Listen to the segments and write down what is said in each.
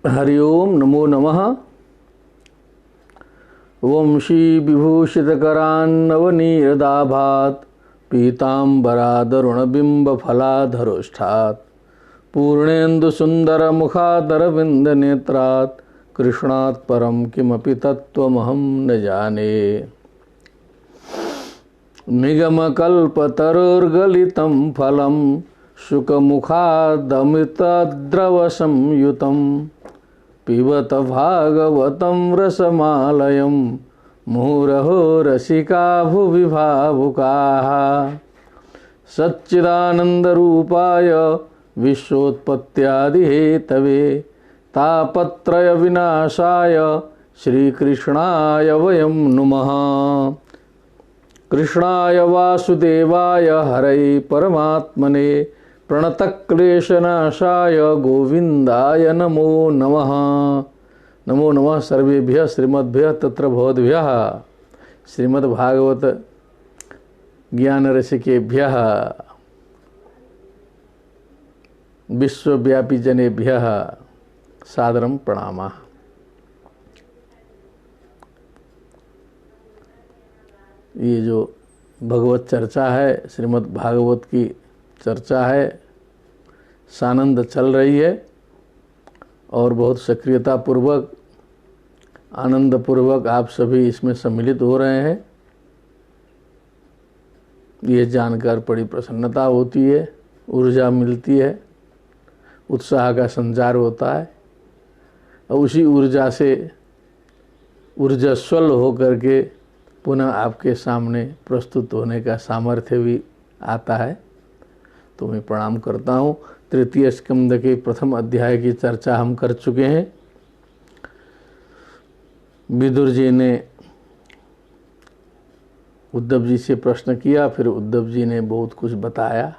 हरि ओम नमो नमः। वंशी विभूषितकरान्नवनीरदाभात् पीताम्बरादरुणबिम्बफलाधरोष्ठात् पूर्णेन्दुसुन्दरमुखादरविन्दनेत्रात् कृष्णात् परं किमपि तत्त्वमहं न जाने। निगमकल्पतरुर्गलितं फलं शुकमुखादमृतद्रवसंयुतं पिबत भागवतं रसमालयं मुहुरहो रसिका भुवि भावुकाः। सच्चिदानन्दरूपाय विश्वोत्पत्त्यादिहेतवे तापत्रयविनाशाय श्रीकृष्णाय वयं नुमः। कृष्णाय वासुदेवाय हरये परमात्मने प्रणतक्लेशनाशाय गोविन्दाय नमो नमः। नमो नमः सर्वेभ्यः श्रीमद्भ्यः तत्र भवद्भ्यः श्रीमद्भागवत ज्ञानरसिकेभ्यः विश्वव्यापी जनेभ्यः सादरं प्रणामः। ये जो भगवत चर्चा है, श्रीमद् भागवत की चर्चा है, सानंद चल रही है और बहुत सक्रियता पूर्वक आनंद पूर्वक आप सभी इसमें सम्मिलित हो रहे हैं। ये जानकर बड़ी प्रसन्नता होती है, ऊर्जा मिलती है, उत्साह का संचार होता है और उसी ऊर्जा से ऊर्जास्वल होकर के पुनः आपके सामने प्रस्तुत होने का सामर्थ्य भी आता है। तो मैं प्रणाम करता हूँ। तृतीय स्कंद के प्रथम अध्याय की चर्चा हम कर चुके हैं। विदुर जी ने उद्धव जी से प्रश्न किया, फिर उद्धव जी ने बहुत कुछ बताया।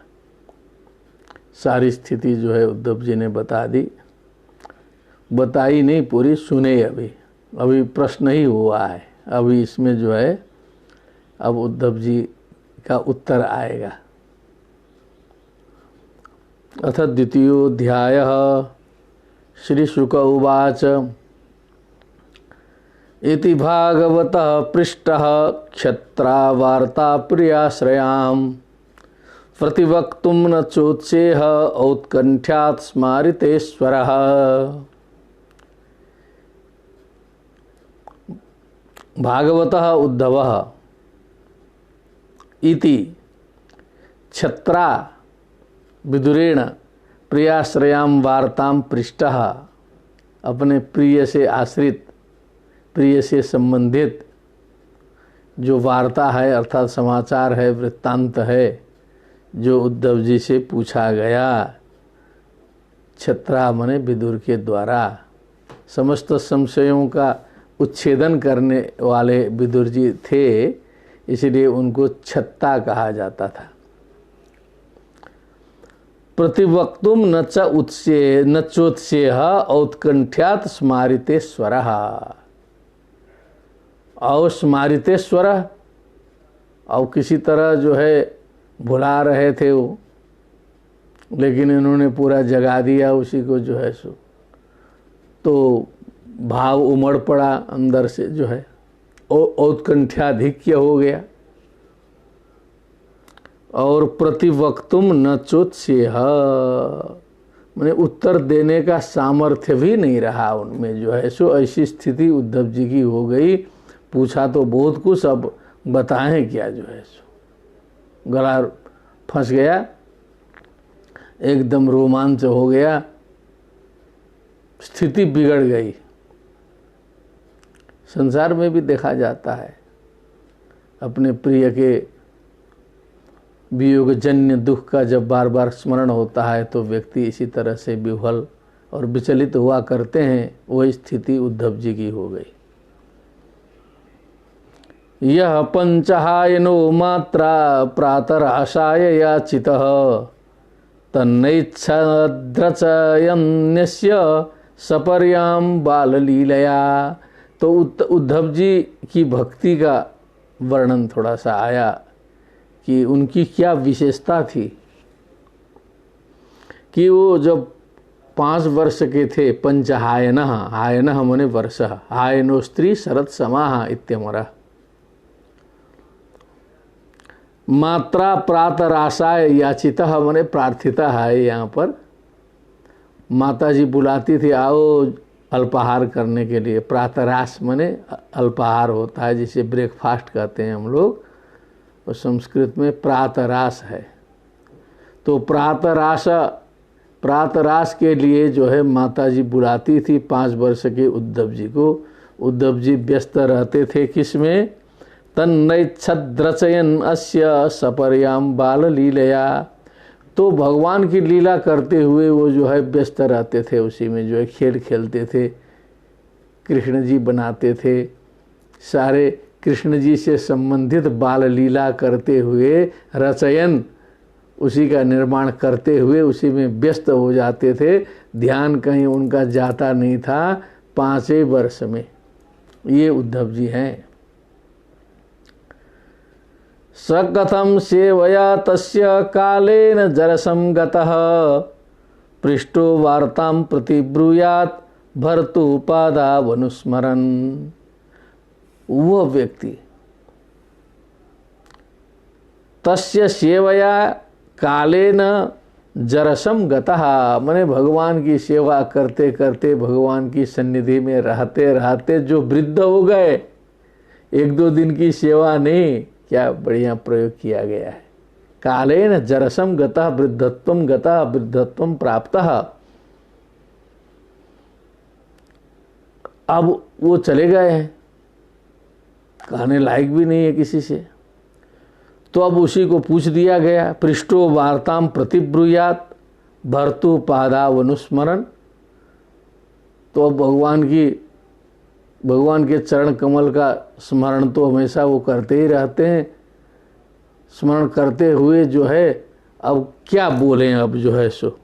सारी स्थिति जो है उद्धव जी ने बता दी, बताई नहीं पूरी, सुने। अभी प्रश्न ही हुआ है, अभी इसमें जो है अब उद्धव जी का उत्तर आएगा। अथ द्वितीयोऽध्यायः। श्री शुक उवाच इति भागवतः पृष्टः क्षत्रा प्रियाश्रयाम् प्रतिवक्तुं न चोत्सेह औत्कण्ठ्यात् स्मारितेश्वरः। भागवतः उद्धवः इति क्षत्रा विदुरेण प्रियाश्रयाम वार्ताम पृष्टः। अपने प्रिय से आश्रित, प्रिय से संबंधित जो वार्ता है अर्थात समाचार है, वृत्तांत है, जो उद्धव जी से पूछा गया। क्षत्रा मने विदुर के द्वारा समस्त संशयों का उच्छेदन करने वाले विदुर जी थे, इसलिए उनको क्षत्ता कहा जाता था। प्रतिवक्तुम न चोत्सेह औत्कण्ठ्यात् स्मारितेश्वरः। और स्मारितेश्वरः, और किसी तरह जो है भुला रहे थे वो, लेकिन इन्होंने पूरा जगा दिया उसी को जो है सो, तो भाव उमड़ पड़ा अंदर से जो है, औत्कण्ठ्याधिक्य हो गया। और प्रतिवक्तुम न चोत्सेह, माने उत्तर देने का सामर्थ्य भी नहीं रहा उनमें जो है सो। ऐसी स्थिति उद्धव जी की हो गई। पूछा तो बहुत कुछ, अब बताएं क्या जो है सो। गला फंस गया, एकदम रोमांच हो गया, स्थिति बिगड़ गई। संसार में भी देखा जाता है, अपने प्रिय के वियोगजन्य दुख का जब बार बार स्मरण होता है तो व्यक्ति इसी तरह से विह्वल और विचलित हुआ करते हैं। वही स्थिति उद्धव जी की हो गई। यह पंचहायनो मात्रा प्रातराशाय याचितः तन्नैच्छद्रचयन्यस्य सपर्याम बाललीलया। तो उद्धव जी की भक्ति का वर्णन थोड़ा सा आया कि उनकी क्या विशेषता थी कि वो जब 5 वर्ष के थे। पंचहायन, हायन मने वर्ष, हायनो स्त्री शरत समाह इत्यमरा। मात्रा प्रातराशाय याचितः मने प्रार्थिता है। यहाँ पर माता जी बुलाती थी, आओ अल्पाहार करने के लिए। प्रातराश मने अल्पाहार होता है, जिसे ब्रेकफास्ट कहते हैं हम लोग, और संस्कृत में प्रातराश है। तो प्रातराश के लिए जो है माता जी बुलाती थी 5 वर्ष के उद्धव जी को। उद्धव जी व्यस्त रहते थे किसमें? तन्नैच्छद्रचयन् अस्य सपर्याम बाल लीलया। तो भगवान की लीला करते हुए वो जो है व्यस्त रहते थे, उसी में जो है खेल खेलते थे, कृष्ण जी बनाते थे। सारे कृष्ण जी से संबंधित बाल लीला करते हुए, रचयन उसी का निर्माण करते हुए उसी में व्यस्त हो जाते थे। ध्यान कहीं उनका जाता नहीं था 5 वर्ष में। ये उद्धव जी हैं। सकथम सेवया तस्य कालेन जरसं गतः पृष्ठो वार्तां प्रतिब्रूयात् भर्तुपादावनुस्मरन्। वह व्यक्ति तस्य सेवया कालेन जरसम गतः, माने भगवान की सेवा करते करते, भगवान की सन्निधि में रहते रहते जो वृद्ध हो गए, 1-2 दिन की सेवा नहीं, क्या बढ़िया प्रयोग किया गया है। कालेन जरसम गतः वृद्धत्वम गतः वृद्धत्वम प्राप्तः। अब वो चले गए हैं, कहने लायक भी नहीं है किसी से। तो अब उसी को पूछ दिया गया, पृष्ठो वार्ताम प्रतिब्रूयात् भर्तुपादावनुस्मरन्। तो अब भगवान के चरण कमल का स्मरण तो हमेशा वो करते ही रहते हैं। स्मरण करते हुए जो है अब क्या बोलें, अब जो है सो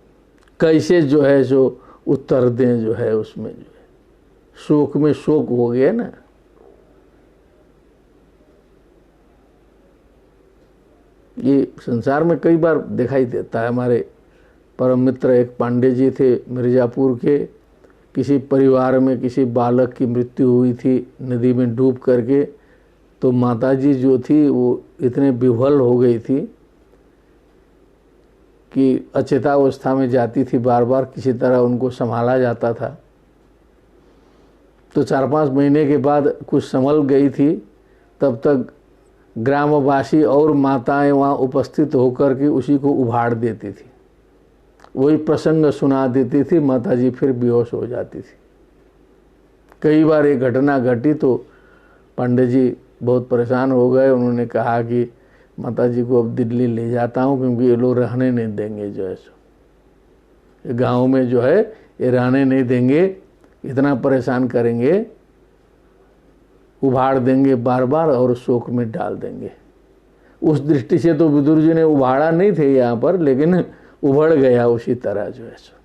कैसे जो है सो उत्तर दें, जो है उसमें जो है शोक में शोक हो गया ना। ये संसार में कई बार दिखाई देता है। हमारे परम मित्र एक पांडे जी थे मिर्जापुर के, किसी परिवार में किसी बालक की मृत्यु हुई थी नदी में डूब करके। तो माताजी जो थी वो इतने विह्वल हो गई थी कि अचेतावस्था में जाती थी, बार बार किसी तरह उनको संभाला जाता था। तो 4-5 महीने के बाद कुछ संभल गई थी, तब तक ग्रामवासी और माताएं वहाँ उपस्थित होकर के उसी को उभाड़ देती थी, वही प्रसंग सुना देती थी। माताजी फिर बेहोश हो जाती थी। कई बार ये घटना घटी तो पंडित जी बहुत परेशान हो गए। उन्होंने कहा कि माताजी को अब दिल्ली ले जाता हूँ, क्योंकि ये लोग रहने नहीं देंगे, जो है सो गाँव में जो है ये रहने नहीं देंगे, इतना परेशान करेंगे, उभाड़ देंगे बार बार और शोक में डाल देंगे। उस दृष्टि से तो विदुर जी ने उभाड़ा नहीं थे यहाँ पर, लेकिन उभड़ गया उसी तरह जो है सो।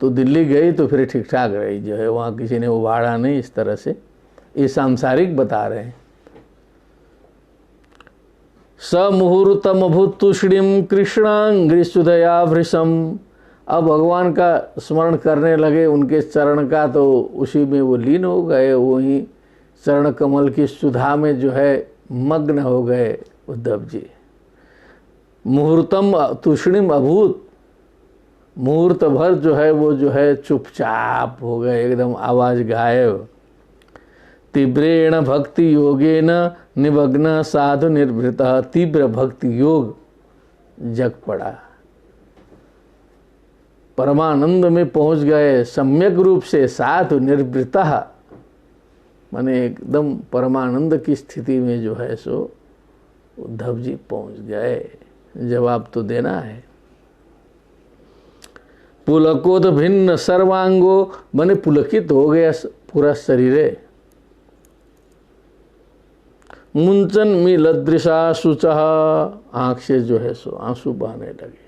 तो दिल्ली गई तो फिर ठीक ठाक रही, जो है वहाँ किसी ने उभाड़ा नहीं इस तरह से। ये सांसारिक बता रहे हैं। स मुहूर्तम अभूत तुष्णिम कृष्णांग्रिसुदया भृशम। अब भगवान का स्मरण करने लगे, उनके चरण का, तो उसी में वो लीन हो गए, वही चरण कमल की सुधा में जो है मग्न हो गए उद्धव जी। मुहूर्तम तुष्णिम अभूत, मुहूर्त भर जो है वो जो है चुपचाप हो गए, एकदम आवाज गायब। तीव्रेण भक्ति योगेन निमग्न साधु निर्भृत। तीव्र भक्ति योग जग पड़ा, परमानंद में पहुंच गए सम्यक रूप से। साधु निर्वृत माने एकदम परमानंद की स्थिति में जो है सो उद्धव जी पहुंच गए। जवाब तो देना है। पुलकोद भिन्न सर्वांगो, माने पुलकित हो गया पूरा शरीर। मुंचन मीलदृशा शुचः, आंख से जो है सो आंसू बहने लगे।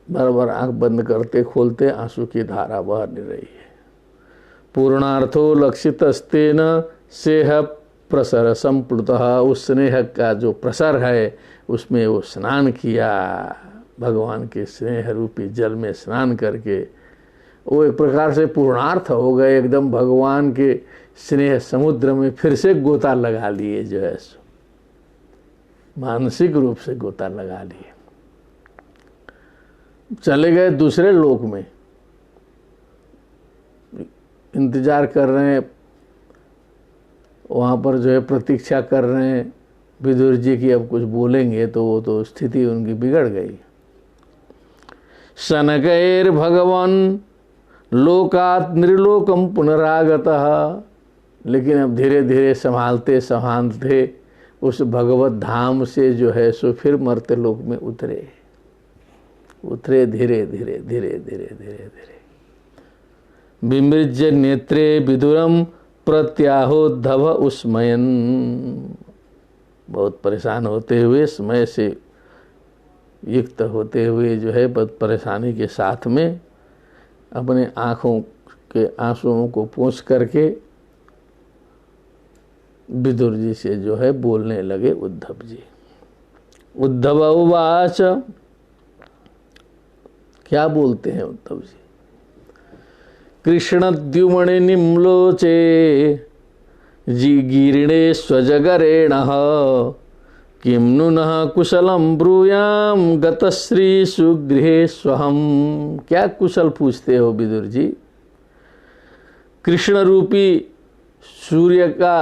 बार बार आंख बंद करते खोलते आंसू की धारा बह नहीं रही है। पूर्णार्थो लक्षितस्तेन सेह प्रसर संप्लुतः। उस स्नेह का जो प्रसर है उसमें वो स्नान किया, भगवान के स्नेह रूपी जल में स्नान करके वो एक प्रकार से पूर्णार्थ हो गए, एकदम भगवान के स्नेह समुद्र में फिर से गोता लगा लिए, जो है सो मानसिक रूप से गोता लगा लिए। चले गए दूसरे लोक में, इंतजार कर रहे हैं, वहाँ पर जो है प्रतीक्षा कर रहे हैं विदुर जी की अब कुछ बोलेंगे, तो वो तो स्थिति उनकी बिगड़ गई। शनकैर भगवान लोकात् निर्लोकम पुनरागतः, लेकिन अब धीरे धीरे संभालते संभालते उस भगवत धाम से जो है सो फिर मर्त्य लोक में उतरे धीरे धीरे धीरे धीरे धीरे। विमृज्य नेत्रे विदुरम प्रत्याहोद्धव उस्मयन, बहुत परेशान होते हुए, समय से युक्त होते हुए जो है बहुत परेशानी के साथ में अपने आँखों के आंसुओं को पोंछ करके विदुर जी से जो है बोलने लगे उद्धव जी। उद्धव उवाच, क्या बोलते हैं उद्धव जी? कृष्णद्युमणि निम्लोचे जीगीर्णे स्वजगरेण किं नुनः कुशलम ब्रूयाम गतश्री सुगृहे स्वहम। क्या कुशल पूछते हो विदुर जी? कृष्ण रूपी सूर्य का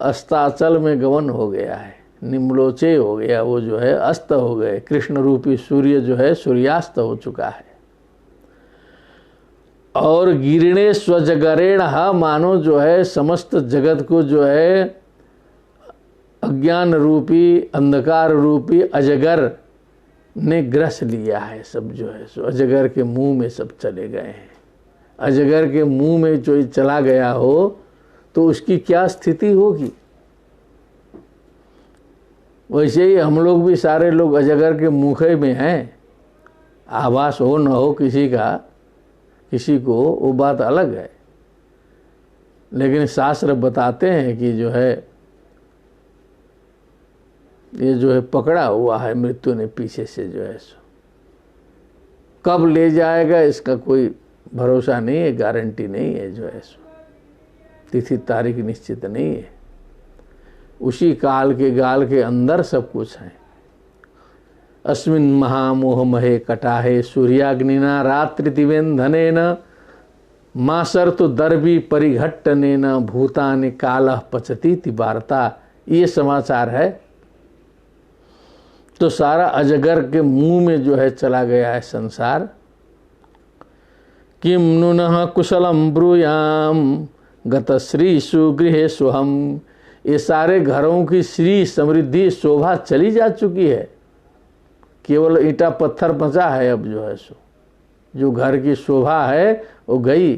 अस्ताचल में गमन हो गया है, निम्लोचे हो गया, वो जो है अस्त हो गए। कृष्ण रूपी सूर्य जो है सूर्यास्त हो चुका है। और गिरणे स्वजगरेण, मानो जो है समस्त जगत को जो है अज्ञान रूपी अंधकार रूपी अजगर ने ग्रस लिया है। सब जो है सो अजगर के मुंह में सब चले गए हैं। अजगर के मुंह में जो चला गया हो तो उसकी क्या स्थिति होगी? वैसे ही हम लोग भी सारे लोग अजगर के मुखे में हैं। आभास हो न हो किसी का, किसी को, वो बात अलग है, लेकिन शास्त्र बताते हैं कि जो है ये जो है पकड़ा हुआ है मृत्यु ने पीछे से, जो है सो कब ले जाएगा इसका कोई भरोसा नहीं है, गारंटी नहीं है, जो है सो तिथि तारीख निश्चित नहीं है। उसी काल के गाल के अंदर सब कुछ है। अस्मिन् महामोह महे कटाहे सूर्याग्निना रात्रि दिवेंधनेन मासर्तु दर्भी परिघट्टनेन भूतानि कालः पचतीति वार्ता। ये समाचार है। तो सारा अजगर के मुंह में जो है चला गया है संसार। किम नुनः कुशलम ब्रूयाम गतश्री सुगृहे स्वहम। ये सारे घरों की श्री समृद्धि शोभा चली जा चुकी है, केवल ईंटा पत्थर बचा है। अब जो है सो जो घर की शोभा है वो गई।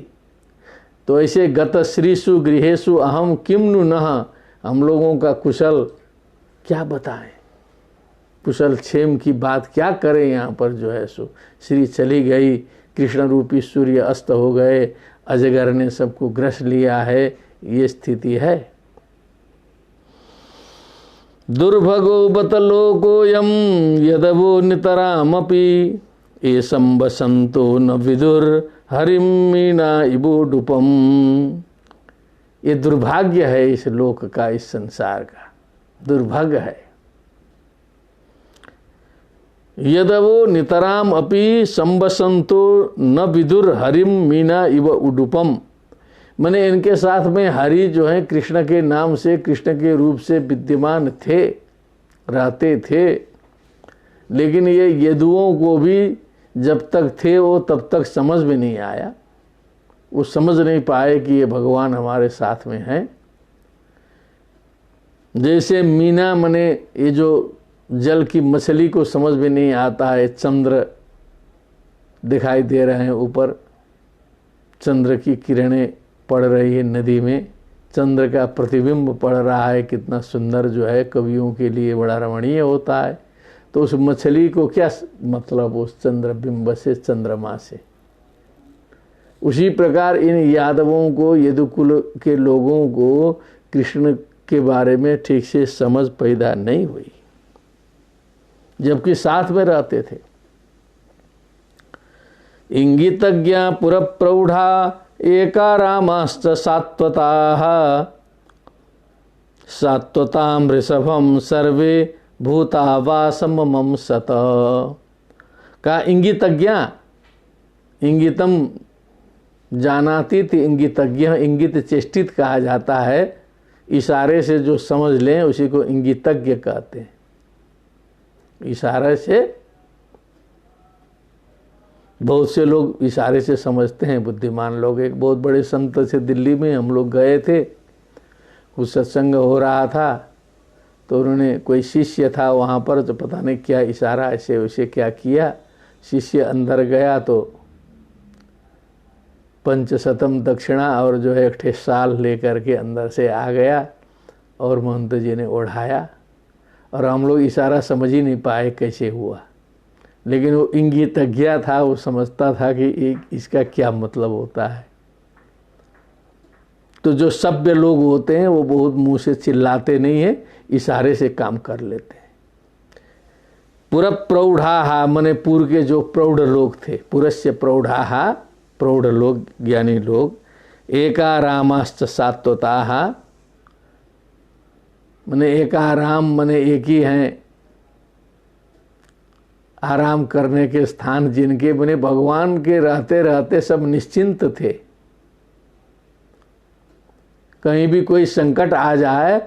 तो ऐसे गतश्रीषु गृहेषु अहम किम नुनः, हम लोगों का कुशल क्या बताएं, कुशल क्षेम की बात क्या करें। यहाँ पर जो है सो श्री चली गई, कृष्ण रूपी सूर्य अस्त हो गए, अजगर ने सबको ग्रस लिया है, ये स्थिति है। दुर्भगो बत लोकोयम यदवो नितरामपि एसं बसंतो न विदुर हरिम मीना इबोडुपम। ये दुर्भाग्य है इस लोक का, इस संसार का दुर्भाग्य है। यदवो नितराम अपि संबसंतो न विदुर हरिम मीना इव उडुपम। मैंने इनके साथ में हरि जो है कृष्ण के नाम से, कृष्ण के रूप से विद्यमान थे, रहते थे, लेकिन ये यदुओं को भी जब तक थे वो तब तक समझ में नहीं आया। वो समझ नहीं पाए कि ये भगवान हमारे साथ में हैं। जैसे मीना मने ये जो जल की मछली को समझ में नहीं आता है, चंद्र दिखाई दे रहे हैं ऊपर, चंद्र की किरणें पड़ रही है नदी में, चंद्र का प्रतिबिंब पड़ रहा है, कितना सुंदर जो है, कवियों के लिए बड़ा रमणीय होता है। तो उस मछली को क्या मतलब उस चंद्रबिंब से, चंद्रमा से। उसी प्रकार इन यादवों को, यदुकुल के लोगों को कृष्ण के बारे में ठीक से समझ पैदा नहीं हुई। जबकि साथ में रहते थे। इंगितज्ञ पुरप्रौढ़ा एका रामाश्च सात्वताः सात्वतां ऋषभम सर्वे भूता वासममं सत। का इंगितज्ञा, इंगितम जानाति थी, इंगितज्ञ, इंगित चेष्टित कहा जाता है। इशारे से जो समझ लें उसी को इंगितज्ञ कहते हैं। इशारे से, बहुत से लोग इशारे से समझते हैं, बुद्धिमान लोग। एक बहुत बड़े संत से दिल्ली में हम लोग गए थे, कुछ सत्संग हो रहा था, तो उन्होंने, कोई शिष्य था वहाँ पर, तो पता नहीं क्या इशारा ऐसे वैसे क्या किया, शिष्य अंदर गया तो पंचशतम दक्षिणा और जो है एक ठे साल लेकर के अंदर से आ गया और महंत जी ने ओढ़ाया, और हम लोग इशारा समझ ही नहीं पाए कैसे हुआ। लेकिन वो इंगितज्ञ था, वो समझता था कि इसका क्या मतलब होता है। तो जो सभ्य लोग होते हैं वो बहुत मुंह से चिल्लाते नहीं है, इशारे से काम कर लेते हैं। पुर प्रौढ़ा, मने पूर्व के जो प्रौढ़ लोग थे, पुरस्य प्रौढ़ा, प्रौढ़ लोग, ज्ञानी लोग, एका रामाश्च सात्वताः, मने एका राम, मने एक ही हैं, आराम करने के स्थान जिनके, बने भगवान के रहते रहते सब निश्चिंत थे। कहीं भी कोई संकट आ जाए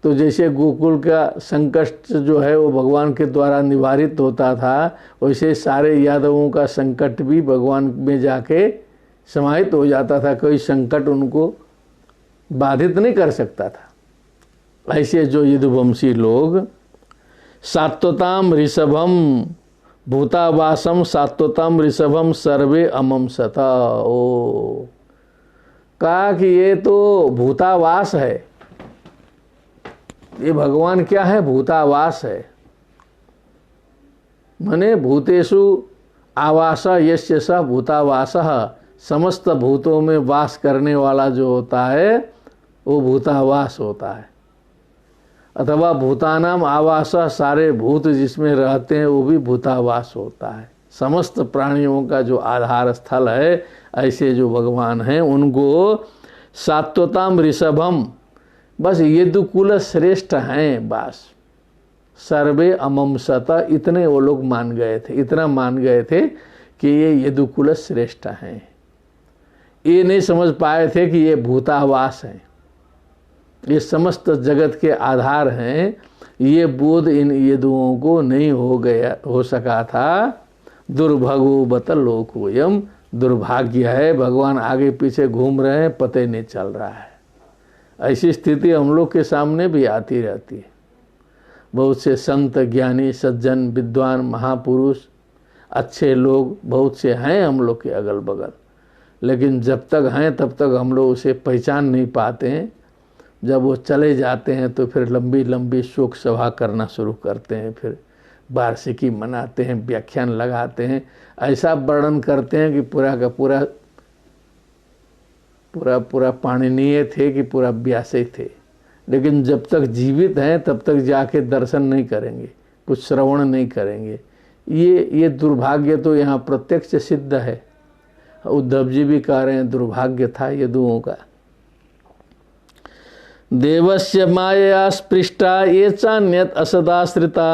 तो जैसे गोकुल का संकट जो है वो भगवान के द्वारा निवारित होता था, वैसे सारे यादवों का संकट भी भगवान में जाके समाहित हो जाता था। कोई संकट उनको बाधित नहीं कर सकता था। ऐसे जो यदुवंशी लोग, सात्वताम ऋषभम भूतावासम सात्वताम ऋषभम सर्वे अमम सता। ओ, कहा कि ये तो भूतावास है, ये भगवान क्या है, भूतावास है। मने भूतेषु आवास यस्य स भूतावासः, समस्त भूतों में वास करने वाला जो होता है वो भूतावास होता है। अथवा भूतानाम आवास, सारे भूत जिसमें रहते हैं वो भी भूतावास होता है। समस्त प्राणियों का जो आधार स्थल है, ऐसे जो भगवान हैं उनको सात्वताम ऋषभम, बस यदुकुल श्रेष्ठ हैं, बस सर्वे अमम सत, इतने वो लोग मान गए थे, इतना मान गए थे कि ये यदुकुल श्रेष्ठ हैं। ये नहीं समझ पाए थे कि ये भूतावास हैं, ये समस्त जगत के आधार हैं। ये बोध इन यदुओं को नहीं हो सका था। दुर्भगो बत लोकोयम, दुर्भाग्य है, भगवान आगे पीछे घूम रहे हैं, पता ही नहीं चल रहा है। ऐसी स्थिति हम लोग के सामने भी आती रहती है। बहुत से संत, ज्ञानी, सज्जन, विद्वान, महापुरुष, अच्छे लोग बहुत से हैं हम लोग के अगल बगल, लेकिन जब तक हैं तब तक हम लोग उसे पहचान नहीं पाते हैं। जब वो चले जाते हैं तो फिर लंबी लंबी शोक सभा करना शुरू करते हैं, फिर वार्षिकी मनाते हैं, व्याख्यान लगाते हैं, ऐसा वर्णन करते हैं कि पूरा का पूरा पूरा पूरा पाणिनीय थे कि पूरा व्यासे थे। लेकिन जब तक जीवित हैं तब तक जाके दर्शन नहीं करेंगे, कुछ श्रवण नहीं करेंगे। ये दुर्भाग्य तो यहाँ प्रत्यक्ष सिद्ध है। उद्धव जी भी कह रहे हैं दुर्भाग्य था यदुओं का। देवस्य माया स्पृष्टा ये चान्यत असदाश्रिता।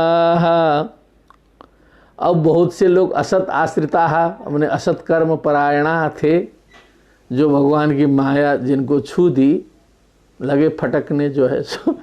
अब बहुत से लोग असत आश्रिता, अपने असत कर्म परायणा थे, जो भगवान की माया जिनको छू दी लगे फटकने, जो है सो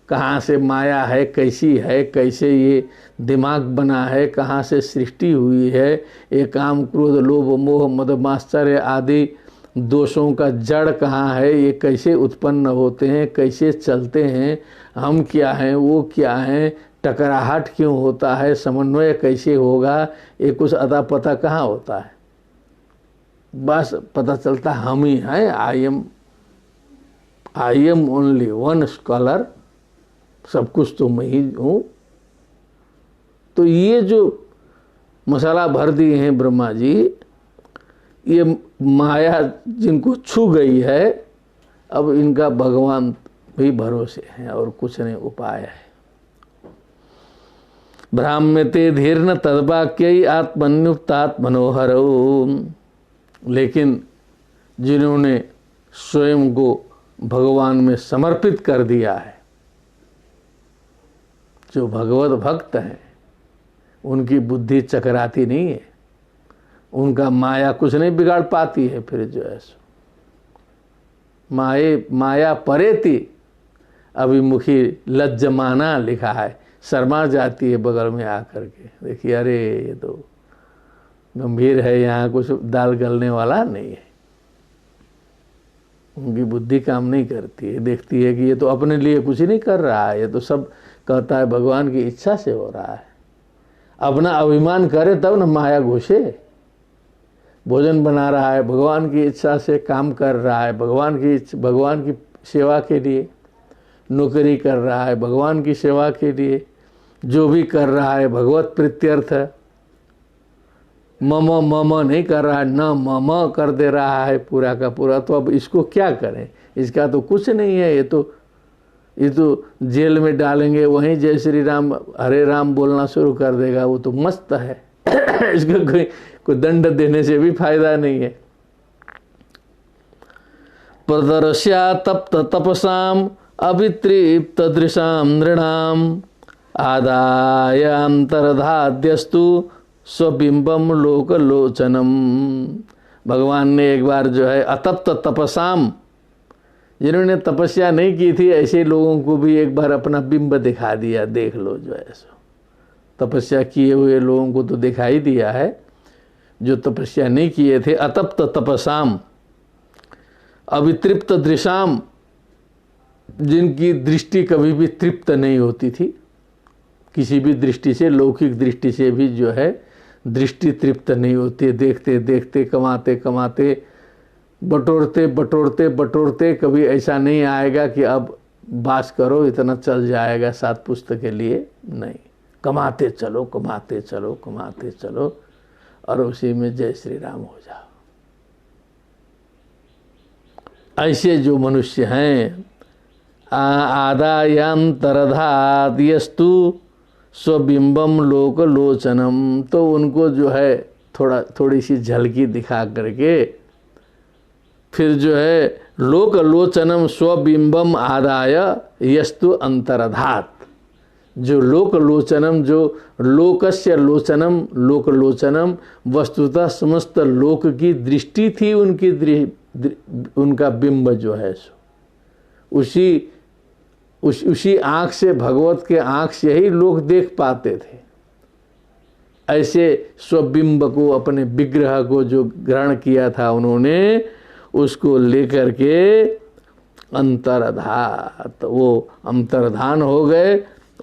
कहाँ से माया है, कैसी है, कैसे ये दिमाग बना है, कहाँ से सृष्टि हुई है, ये काम क्रोध लोभ मोह मद माश्चर्य आदि दोषों का जड़ कहाँ है, ये कैसे उत्पन्न होते हैं, कैसे चलते हैं, हम क्या हैं, वो क्या हैं, टकराहट क्यों होता है, समन्वय कैसे होगा, ये कुछ अता पता कहाँ होता है। बस पता चलता हम ही हैं, I am only one scholar, सब कुछ तो मैं ही हूँ। तो ये जो मसाला भर दिए हैं ब्रह्मा जी, ये माया जिनको छू गई है, अब इनका भगवान भी भरोसे हैं और कुछ नहीं उपाय है। भ्राम्यते धीर्न तद्वाक्य आत्मन्युक्तात्मनोहर। लेकिन जिन्होंने स्वयं को भगवान में समर्पित कर दिया है, जो भगवत भक्त हैं, उनकी बुद्धि चकराती नहीं है, उनका माया कुछ नहीं बिगाड़ पाती है। फिर जो है सो माया परेती अभिमुखी लज्जमाना लिखा है, शर्मा जाती है बगल में आकर के। देखिए अरे ये तो गंभीर है, यहाँ कुछ दाल गलने वाला नहीं है। उनकी बुद्धि काम नहीं करती है, देखती है कि ये तो अपने लिए कुछ नहीं कर रहा है, ये तो सब कहता है भगवान की इच्छा से हो रहा है। अपना अभिमान करे तब न माया घुसे। भोजन बना रहा है भगवान की इच्छा से, काम कर रहा है भगवान की सेवा के लिए, नौकरी कर रहा है भगवान की सेवा के लिए, जो भी कर रहा है भगवत प्रीत्यर्थ। मम मम नहीं कर रहा है, न मम कर दे रहा है पूरा का पूरा। तो अब इसको क्या करें, इसका तो कुछ नहीं है। ये तो जेल में डालेंगे, वहीं जय श्री राम हरे राम बोलना शुरू कर देगा, वो तो मस्त है। इसको कोई दंड देने से भी फायदा नहीं है। प्रदर्श्या तप्त तपसाम अभितृप्त दृशाम नृणाम आदाय अंतर्धाद्यस्तु स्वबिंबम लोकलोचनम। भगवान ने एक बार जो है अतप्त तपसाम, जिन्होंने तपस्या नहीं की थी ऐसे लोगों को भी एक बार अपना बिंब दिखा दिया। देख लो जो है सो, तपस्या किए हुए लोगों को तो दिखाई दिया है, जो तपस्या नहीं किए थे। अतप्त तपसाम अभितृप्त दृशाम, जिनकी दृष्टि कभी भी तृप्त नहीं होती थी, किसी भी दृष्टि से, लौकिक दृष्टि से भी जो है दृष्टि तृप्त नहीं होती। देखते देखते, कमाते कमाते, बटोरते बटोरते बटोरते कभी ऐसा नहीं आएगा कि अब बास करो इतना चल जाएगा 7 पुस्तक के लिए। नहीं, कमाते चलो कमाते चलो कमाते चलो और उसी में जय श्री राम हो जाओ। ऐसे जो मनुष्य हैं, आदायांतरधाद्यस्तु स्वबिंबम लोकलोचनम, तो उनको जो है थोड़ी सी झलकी दिखा करके फिर जो है लोकलोचनम स्वबिंबम आदाय यस्तु अंतरधात। जो लोकलोचनम, जो लोकस्य लोचनम, लोकलोचनम वस्तुतः समस्त लोक की दृष्टि थी उनकी, उनका बिंब जो है सो उसी आँख से, भगवत के आँख से ही लोग देख पाते थे। ऐसे स्वबिंब को, अपने विग्रह को जो ग्रहण किया था उन्होंने, उसको लेकर के अंतर्धात, वो अंतर्धान हो गए,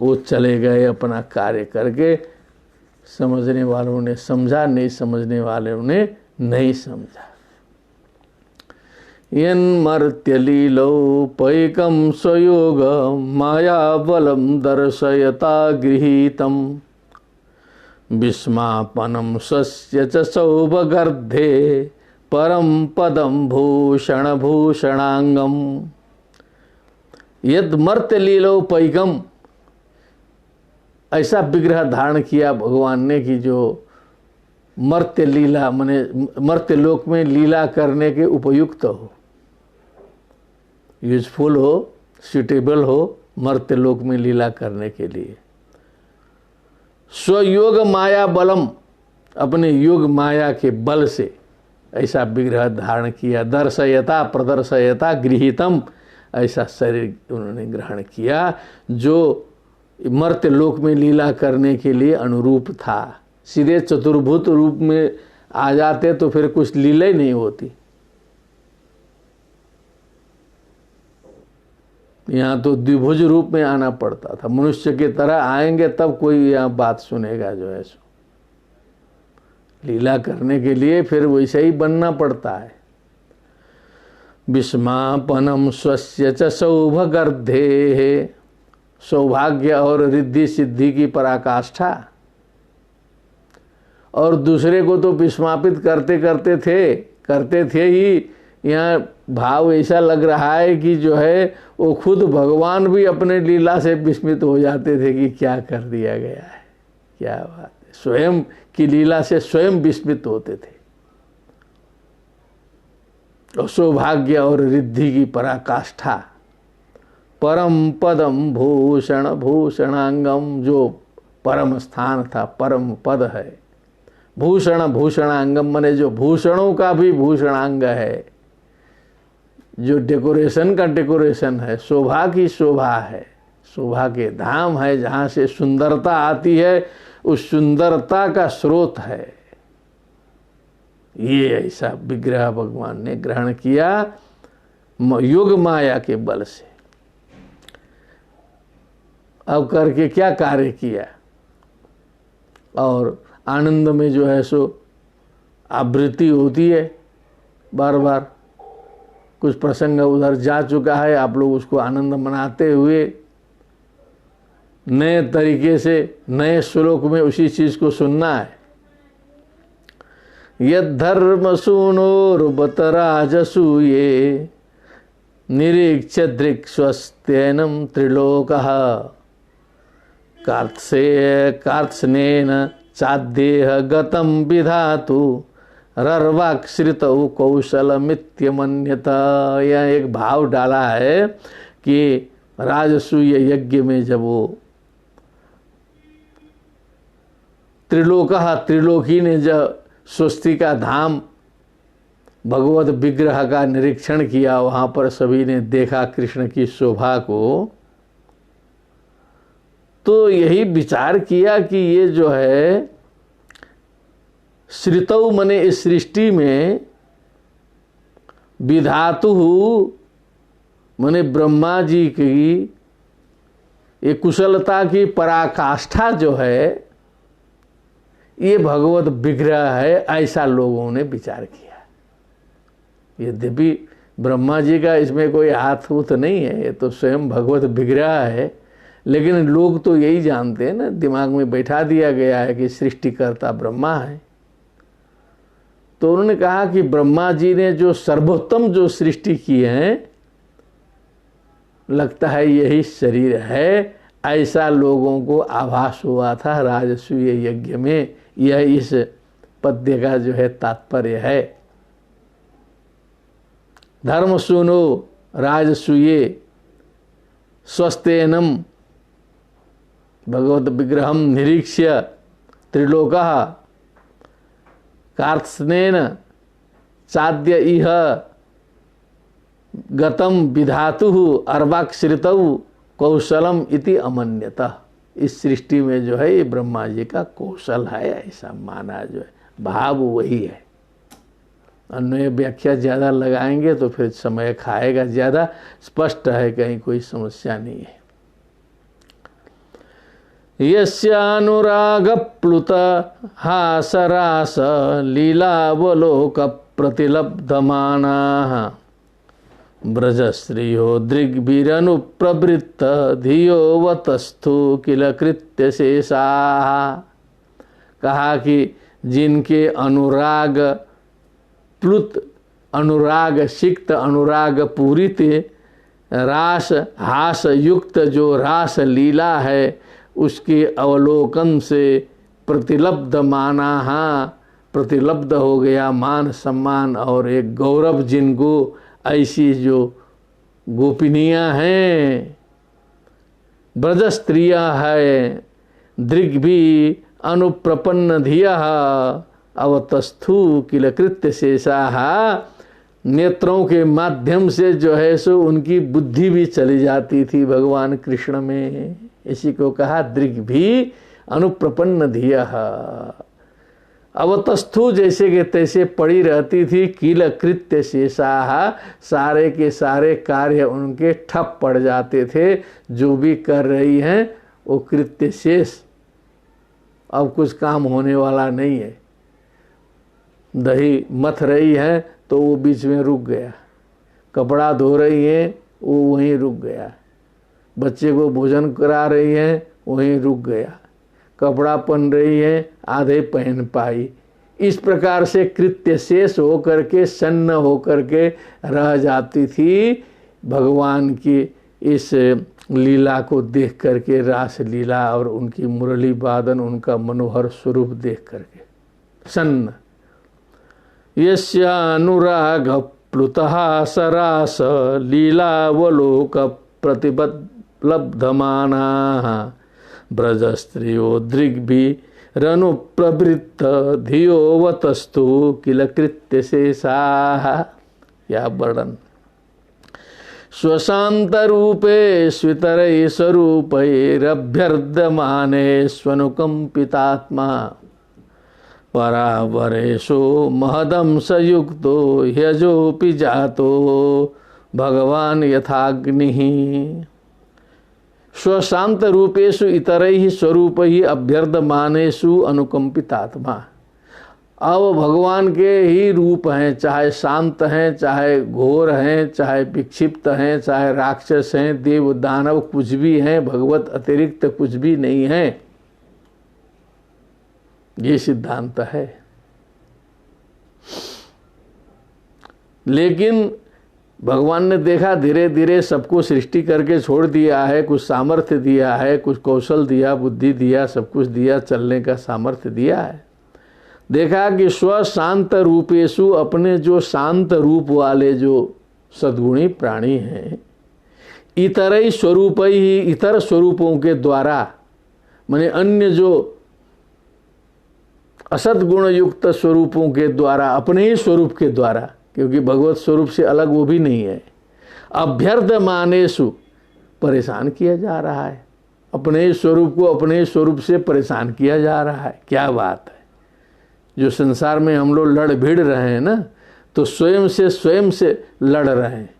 वो चले गए अपना कार्य करके। समझने वालों ने समझा, नहीं समझने वालों ने नहीं समझा। यन्मर्त्यलीलोपैकं स्वयोग मायाबलं दर्शयता गृहीतं विस्मापनं स्वस्य च सौभगर्धे परम पदम भूषण भूषणांगम। यद मर्त्यलीलोपैकम, ऐसा विग्रह धारण किया भगवान ने कि जो मर्त्य लीला, माने मर्त्यलोक में लीला करने के उपयुक्त हो, यूजफुल हो, सूटेबल हो मर्त्यलोक में लीला करने के लिए। स्वयोग माया बलम, अपने योग माया के बल से ऐसा विग्रह धारण किया। दर्शयता प्रदर्शयता गृहीतम, ऐसा शरीर उन्होंने ग्रहण किया जो मर्त्यलोक में लीला करने के लिए अनुरूप था। सीधे चतुर्भुत रूप में आ जाते तो फिर कुछ लीला ही नहीं होती। यहाँ तो द्विभुज रूप में आना पड़ता था, मनुष्य की तरह आएंगे तब कोई यहाँ बात सुनेगा जो है सो। लीला करने के लिए फिर वैसे ही बनना पड़ता है। विस्मापनम स्वस्य च सौभगर्धे, सौभाग्य और रिद्धि सिद्धि की पराकाष्ठा। और दूसरे को तो विस्मापित करते थे ही। यहाँ भाव ऐसा लग रहा है कि जो है वो खुद भगवान भी अपने लीला से विस्मित हो जाते थे कि क्या कर दिया गया है। क्या बात है, स्वयं की लीला से स्वयं विस्मित होते थे। और सौभाग्य और रिद्धि की पराकाष्ठा, परम पदम भूषण भूषणांगम, जो परम स्थान था, परम पद है। भूषण भूषणांगम मने जो भूषणों का भी भूषणांग है, जो डेकोरेशन का डेकोरेशन है, शोभा की शोभा है, शोभा के धाम है, जहाँ से सुंदरता आती है, उस सुंदरता का स्रोत है। ये ऐसा विग्रह भगवान ने ग्रहण किया योग माया के बल से। अब करके क्या कार्य किया, और आनंद में जो है सो आवृत्ति होती है बार बार। कुछ प्रसंग उधर जा चुका है, आप लोग उसको आनंद मनाते हुए नए तरीके से नए श्लोक में उसी चीज को सुनना है। यद्धर्म सूनोर्बत राजसूये निरीक्ष्य दृक्स्वस्त्यैनं त्रिलोकः कार्त्स्नेन चाद्येह गतं विधातु रर्वाक्श्रितौ कौशलमित्यमन्यता। यह एक भाव डाला है कि राजसूय यज्ञ में जब वो त्रिलोकी ने जब स्वस्ति का धाम भगवत विग्रह का निरीक्षण किया, वहाँ पर सभी ने देखा कृष्ण की शोभा को, तो यही विचार किया कि ये जो है श्रितौ मने इस सृष्टि में, विधातु मने ब्रह्मा जी की ये कुशलता की पराकाष्ठा जो है, ये भगवत विग्रह है, ऐसा लोगों ने विचार किया। यद्यपि ब्रह्मा जी का इसमें कोई हाथ हूथ नहीं है, ये तो स्वयं भगवत विग्रह है, लेकिन लोग तो यही जानते हैं ना, दिमाग में बैठा दिया गया है कि सृष्टिकर्ता ब्रह्मा है। तो उन्होंने कहा कि ब्रह्मा जी ने जो सर्वोत्तम जो सृष्टि की है, लगता है यही शरीर है, ऐसा लोगों को आभास हुआ था राजसूय यज्ञ में। यह इस पद्य का जो है तात्पर्य है। धर्म सुनो राजसूये स्वस्तेनम भगवत विग्रहम निरीक्ष्य त्रिलोकः कार्त्स्नेन चाद्य इह गतम विधातु अर्वाक्श्रितौ कौशलम इति अमन्यतः। इस सृष्टि में जो है ये ब्रह्मा जी का कौशल है, ऐसा माना जो है, भाव वही है। अन्य व्याख्या ज़्यादा लगाएंगे तो फिर समय खाएगा ज़्यादा। स्पष्ट है, कहीं कोई समस्या नहीं है। यस्यानुराग प्लुत हासरास लीलावलोक प्रतिलब्धमानाः ब्रजश्रियो दृग्भिरनुप्रवृत्त धियो वतस्थु किल कृत्य शेषाः। कहा कि जिनके अनुराग प्लुत, अनुराग सिक्त, अनुराग पूरित, रास हास युक्त जो रास लीला है, उसके अवलोकन से प्रतिलब्ध माना, प्रतिलब्ध हो गया मान सम्मान और एक गौरव जिनको ऐसी जो गोपिनियाँ हैं, ब्रज स्त्रियाँ है, दृग्भी अनुप्रपन्न धिया अवतस्थु किल कृत्य शेषाः। नेत्रों के माध्यम से जो है सो उनकी बुद्धि भी चली जाती थी भगवान कृष्ण में। इसी को कहा दृग्भी अनुप्रपन्न धिया। अवतस्थु जैसे के तैसे पड़ी रहती थी, किल कृत्य शेषाः, सारे के सारे कार्य उनके ठप पड़ जाते थे। जो भी कर रही हैं वो कृत्य शेष, अब कुछ काम होने वाला नहीं है। दही मथ रही है तो वो बीच में रुक गया, कपड़ा धो रही है वो वहीं रुक गया, बच्चे को भोजन करा रही है वहीं रुक गया, कपड़ा पहन रही है आधे पहन पाई। इस प्रकार से कृत्य शेष होकर के, सन्न होकर के रह जाती थी भगवान की इस लीला को देख करके, रास लीला और उनकी मुरली वादन, उनका मनोहर स्वरूप देख करके। सन्न यस्यानुराग प्लुतः सरास लीलावलोक प्रतिबलब्धमानाः ब्रजस्त्रियो दृग्भिरनुप्रवृत्त धियोवतस्तु किल कृत्यशेषाः। या वर्णन। स्वशांत रूपे स्वितरैः स्वरूपैरभ्यर्द्यमाने स्वनुकंपितात्मा परावरेशो महदंसयुक्तो ह्यजोऽपि जातो भगवान यथाग्निः। स्वशांत रूपेषु इतरैः स्वरूपैः अभ्यर्द्यमानेषु अनुकंपितात्मा। अब भगवान के ही रूप हैं, चाहे शांत हैं, चाहे घोर हैं, चाहे विक्षिप्त हैं, चाहे राक्षस हैं, देव दानव कुछ भी हैं, भगवत अतिरिक्त कुछ भी नहीं है। ये सिद्धांत है। लेकिन भगवान ने देखा धीरे धीरे सबको सृष्टि करके छोड़ दिया है, कुछ सामर्थ्य दिया है, कुछ कौशल दिया, बुद्धि दिया, सब कुछ दिया, चलने का सामर्थ्य दिया है। देखा कि स्व शांत रूपेशु, अपने जो शांत रूप वाले जो सद्गुणी प्राणी हैं, इतरई स्वरूप ही, इतर स्वरूपों के द्वारा, माने अन्य जो असद गुण युक्त स्वरूपों के द्वारा, अपने ही स्वरूप के द्वारा, क्योंकि भगवत स्वरूप से अलग वो भी नहीं है, अभ्यर्द्यमानेषु परेशान किया जा रहा है। अपने स्वरूप को अपने स्वरूप से परेशान किया जा रहा है। क्या बात है। जो संसार में हम लोग लड़ भिड़ रहे हैं ना, तो स्वयं से लड़ रहे हैं।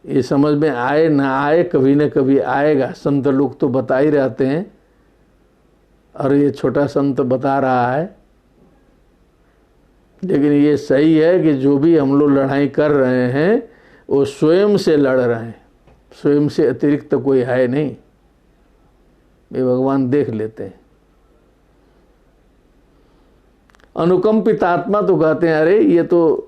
ये समझ में आए ना आए, कभी न कभी आएगा। संत लोग तो बता ही रहते हैं, और ये छोटा संत बता रहा है। लेकिन ये सही है कि जो भी हम लोग लड़ाई कर रहे हैं वो स्वयं से लड़ रहे हैं, स्वयं से अतिरिक्त कोई है नहीं। ये भगवान देख लेते हैं। अनुकंपित आत्मा तो कहते हैं अरे ये तो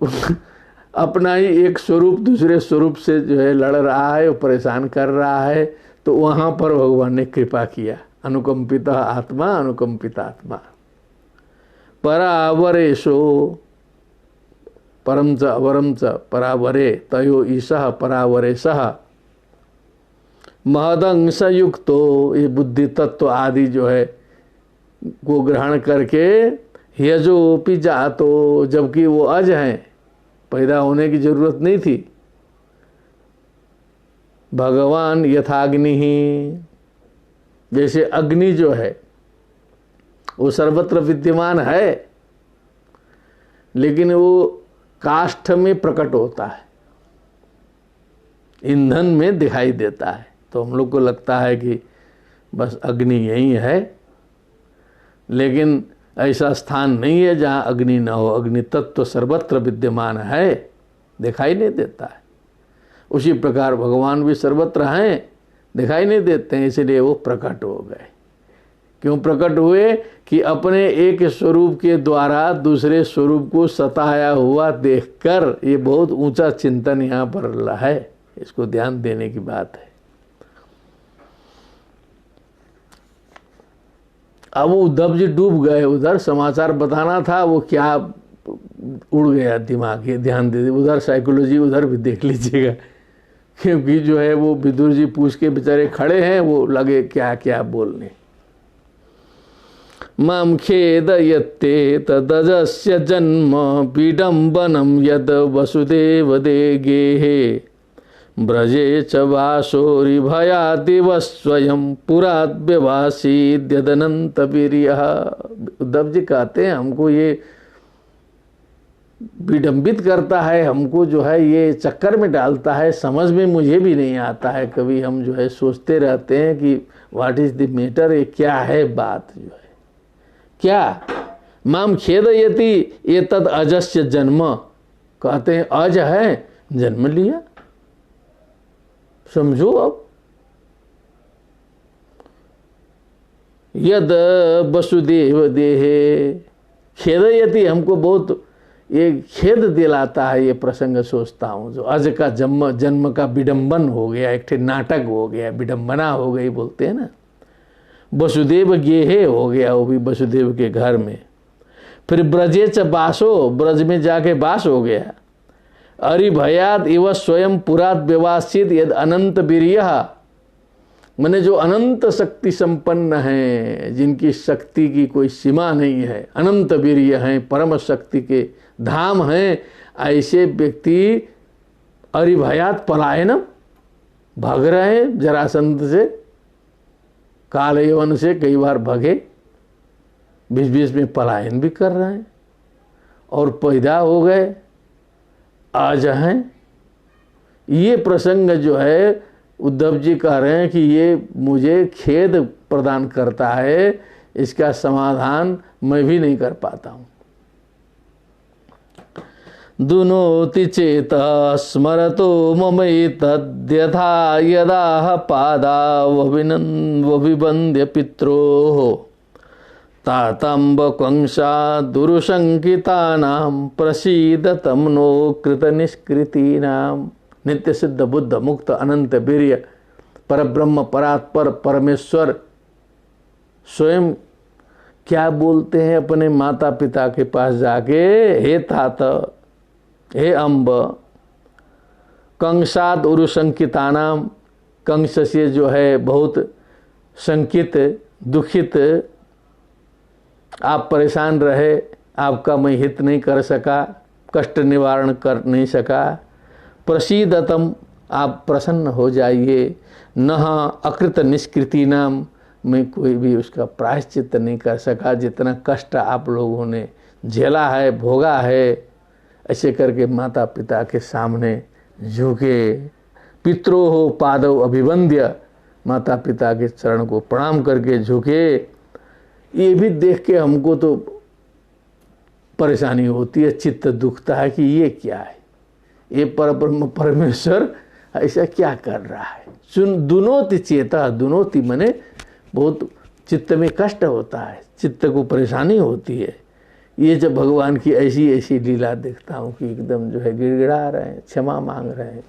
अपना ही एक स्वरूप दूसरे स्वरूप से जो है लड़ रहा है, वो परेशान कर रहा है, तो वहाँ पर भगवान ने कृपा किया। अनुकंपित आत्मा, अनुकंपित आत्मा। परावरेशो परम च अवरम च परावरे तयो ईशः परावरेशः महदंश युक्तो, ये बुद्धि तत्व आदि जो है को ग्रहण करके यजोपि जातो, जबकि वो अज हैं, पैदा होने की जरूरत नहीं थी। भगवान यथाग्नि ही, जैसे अग्नि जो है वो सर्वत्र विद्यमान है, लेकिन वो काष्ठ में प्रकट होता है, ईंधन में दिखाई देता है। तो हम लोग को लगता है कि बस अग्नि यही है, लेकिन ऐसा स्थान नहीं है जहाँ अग्नि न हो। अग्नि तत्व सर्वत्र विद्यमान है, दिखाई नहीं देता है। उसी प्रकार भगवान भी सर्वत्र हैं, दिखाई नहीं देते हैं, इसलिए वो प्रकट हो गए। क्यों प्रकट हुए? कि अपने एक स्वरूप के द्वारा दूसरे स्वरूप को सताया हुआ देखकर। ये बहुत ऊंचा चिंतन यहाँ पर है, इसको ध्यान देने की बात है। अब उद्धव जी डूब गए, उधर समाचार बताना था, वो क्या उड़ गया दिमाग। ये ध्यान दे, उधर साइकोलॉजी उधर भी देख लीजिएगा, क्योंकि जो है वो विदुर जी पूछ के बेचारे खड़े हैं, वो लगे क्या क्या बोलने। माम खेदयते तदजस्य जन्म विडम्बनम यद वसुदेव देगे ब्रजे च वासोरि भयादिव स्वयं पुराद्यवासीद्यदनंत वीर्यः। उद्धव जी कहते हैं हमको ये विडंबित करता है, हमको जो है ये चक्कर में डालता है, समझ में मुझे भी नहीं आता है। कभी हम जो है सोचते रहते हैं कि व्हाट इज द मैटर, ये क्या है बात, जो है क्या। माम खेदयति ये तद अजस्य जन्म, कहते हैं अज है, जन्म लिया, समझो। अब यद वसुदेव देहे खेदयति, हमको बहुत ये खेद दिलाता है ये प्रसंग सोचता हूँ। जो अज का जन्म का विडंबन हो गया, एक नाटक हो गया, विडंबना हो गई बोलते हैं ना। वसुदेव गेहे हो गया, वो भी वसुदेव के घर में। फिर ब्रजे च बासो, ब्रज में जाके बास हो गया। अरि भयात इव स्वयं पुरात व्यवासित यद अनंत वीर्य, मैंने जो अनंत शक्ति संपन्न हैं, जिनकी शक्ति की कोई सीमा नहीं है, अनंत वीर्य हैं, परम शक्ति के धाम हैं, ऐसे व्यक्ति अरिभयात पलायनम, भाग रहे हैं जरासंध से, काल यवन से कई बार भगे, बीच बीच में पलायन भी कर रहे हैं और पैदा हो गए, आज हैं। ये प्रसंग जो है उद्धव जी कह रहे हैं कि ये मुझे खेद प्रदान करता है, इसका समाधान मैं भी नहीं कर पाता हूँ। दुनोति चेत स्मरतो ममैतद्यथा यदा पादावभिवन्द्य पित्रोः तातम्ब कंसा दुरुशंकितानां प्रसीदतं नो कृतनिष्कृतीनां। नित्य सिद्ध बुद्ध मुक्त अनंत वीर्य परब्रह्म परात्पर परमेश्वर स्वयं क्या बोलते हैं अपने माता पिता के पास जाके, हे तात, हे अम्ब, कंसाद उरुशंकितानाम, कंस से जो है बहुत शंकित दुखित आप परेशान रहे, आपका मैं हित नहीं कर सका, कष्ट निवारण कर नहीं सका। प्रसीदतम, आप प्रसन्न हो जाइए। नह अकृत निष्कृति नाम, मैं कोई भी उसका प्रायश्चित नहीं कर सका, जितना कष्ट आप लोगों ने झेला है, भोगा है। ऐसे करके माता पिता के सामने झुके, पितरों पादव अभिवंद्य, माता पिता के चरण को प्रणाम करके झुके। ये भी देख के हमको तो परेशानी होती है, चित्त दुखता है कि ये क्या है, ये परब्रह्म परमेश्वर ऐसा क्या कर रहा है। सुन दुनोति चेता, दुनोति मने बहुत चित्त में कष्ट होता है, चित्त को परेशानी होती है। ये जब भगवान की ऐसी ऐसी लीला देखता हूँ कि एकदम जो है गिड़गिड़ा रहे हैं, क्षमा मांग रहे हैं।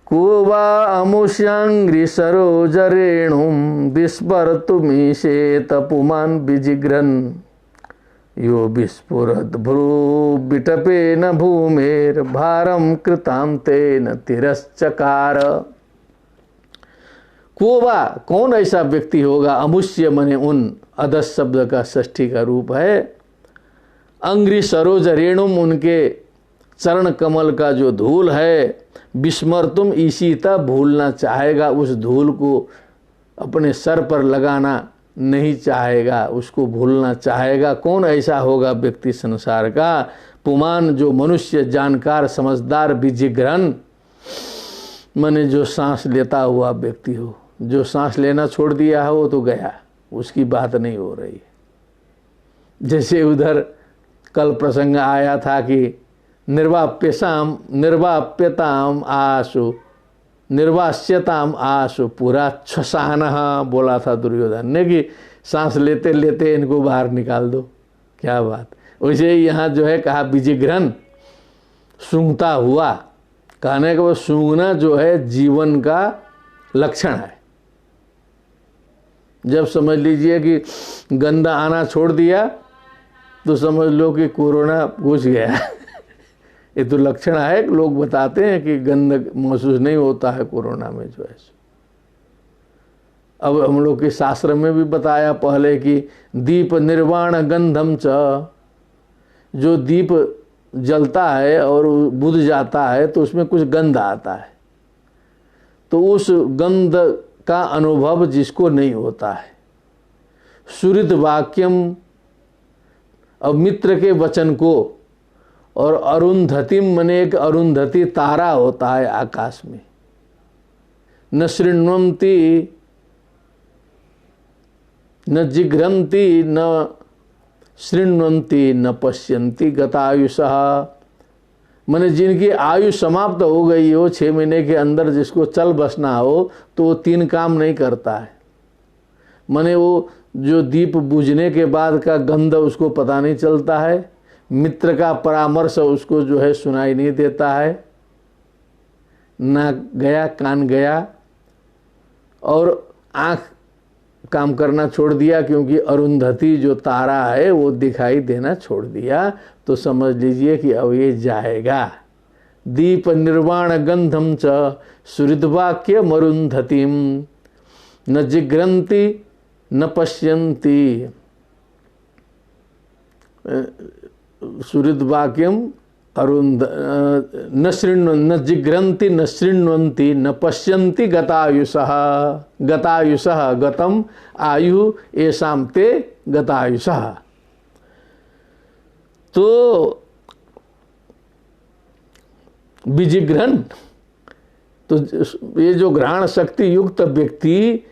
को वा अमुष्यांग्रि सरोजरेणुं विस्मर्तुमीशेत पुमान् विजिघ्रन् यो विस्फुरद भ्रू विटपेन भूमेर भारम कृतां तेन तिरश्चकार। कोवा, कौन ऐसा व्यक्ति होगा, अमुष्य मने उन, अदस शब्द का षष्ठी का रूप है। अंग्रि सरोज रेणुम, उनके चरण कमल का जो धूल है, विस्मर्तुम ईशिता, भूलना चाहेगा, उस धूल को अपने सर पर लगाना नहीं चाहेगा, उसको भूलना चाहेगा। कौन ऐसा होगा व्यक्ति संसार का, पुमान, जो मनुष्य जानकार समझदार, विजिघ्रन माने जो सांस लेता हुआ व्यक्ति हो। जो सांस लेना छोड़ दिया है वो तो गया, उसकी बात नहीं हो रही। जैसे उधर कल प्रसंग आया था कि निर्वाप्यताम आशु निर्वास्यताम आशु पूरा छसाना बोला था दुर्योधन ने कि सांस लेते लेते इनको बाहर निकाल दो। क्या बात। वैसे यहाँ जो है कहा विजिघ्रन, सूंघता हुआ। कहने का वो सूंघना जो है जीवन का लक्षण है। जब समझ लीजिए कि गंदा आना छोड़ दिया तो समझ लो कि कोरोना घुस गया। ये तो लक्षण है, लोग बताते हैं कि गंध महसूस नहीं होता है कोरोना में जो है। अब हम लोग के शास्त्र में भी बताया पहले कि दीप निर्वाण गंधम च, जो दीप जलता है और बुझ जाता है तो उसमें कुछ गंध आता है, तो उस गंध का अनुभव जिसको नहीं होता है। सुहृद वाक्यम, अब मित्र के वचन को, और अरुंधतिम मने एक अरुंधति तारा होता है आकाश में। न शृण्वन्ति न जिघ्रन्ति न शृण्वन्ति न पश्यन्ति गतायुषः, माने जिनकी आयु समाप्त हो गई हो, 6 महीने के अंदर जिसको चल बसना हो, तो वो 3 काम नहीं करता है। माने वो जो दीप बुझने के बाद का गंध उसको पता नहीं चलता है, मित्र का परामर्श उसको जो है सुनाई नहीं देता है, ना गया कान गया और आँख काम करना छोड़ दिया, क्योंकि अरुंधति जो तारा है वो दिखाई देना छोड़ दिया, तो समझ लीजिए कि अब ये जाएगा। दीप निर्वाण गंधम च सुहृद्वाक्य मरुंधतिम न जिग्रंति न पश्यन्ति सुहृद्वाक्यम अरुंध न जिग्रंति न शृण्वन्ति न पश्यन्ति गतायुषः गतायुषः गतम आयु येषां ते गतायुषः। तो विजिघ्रन, तो ये जो घ्राण शक्ति युक्त व्यक्ति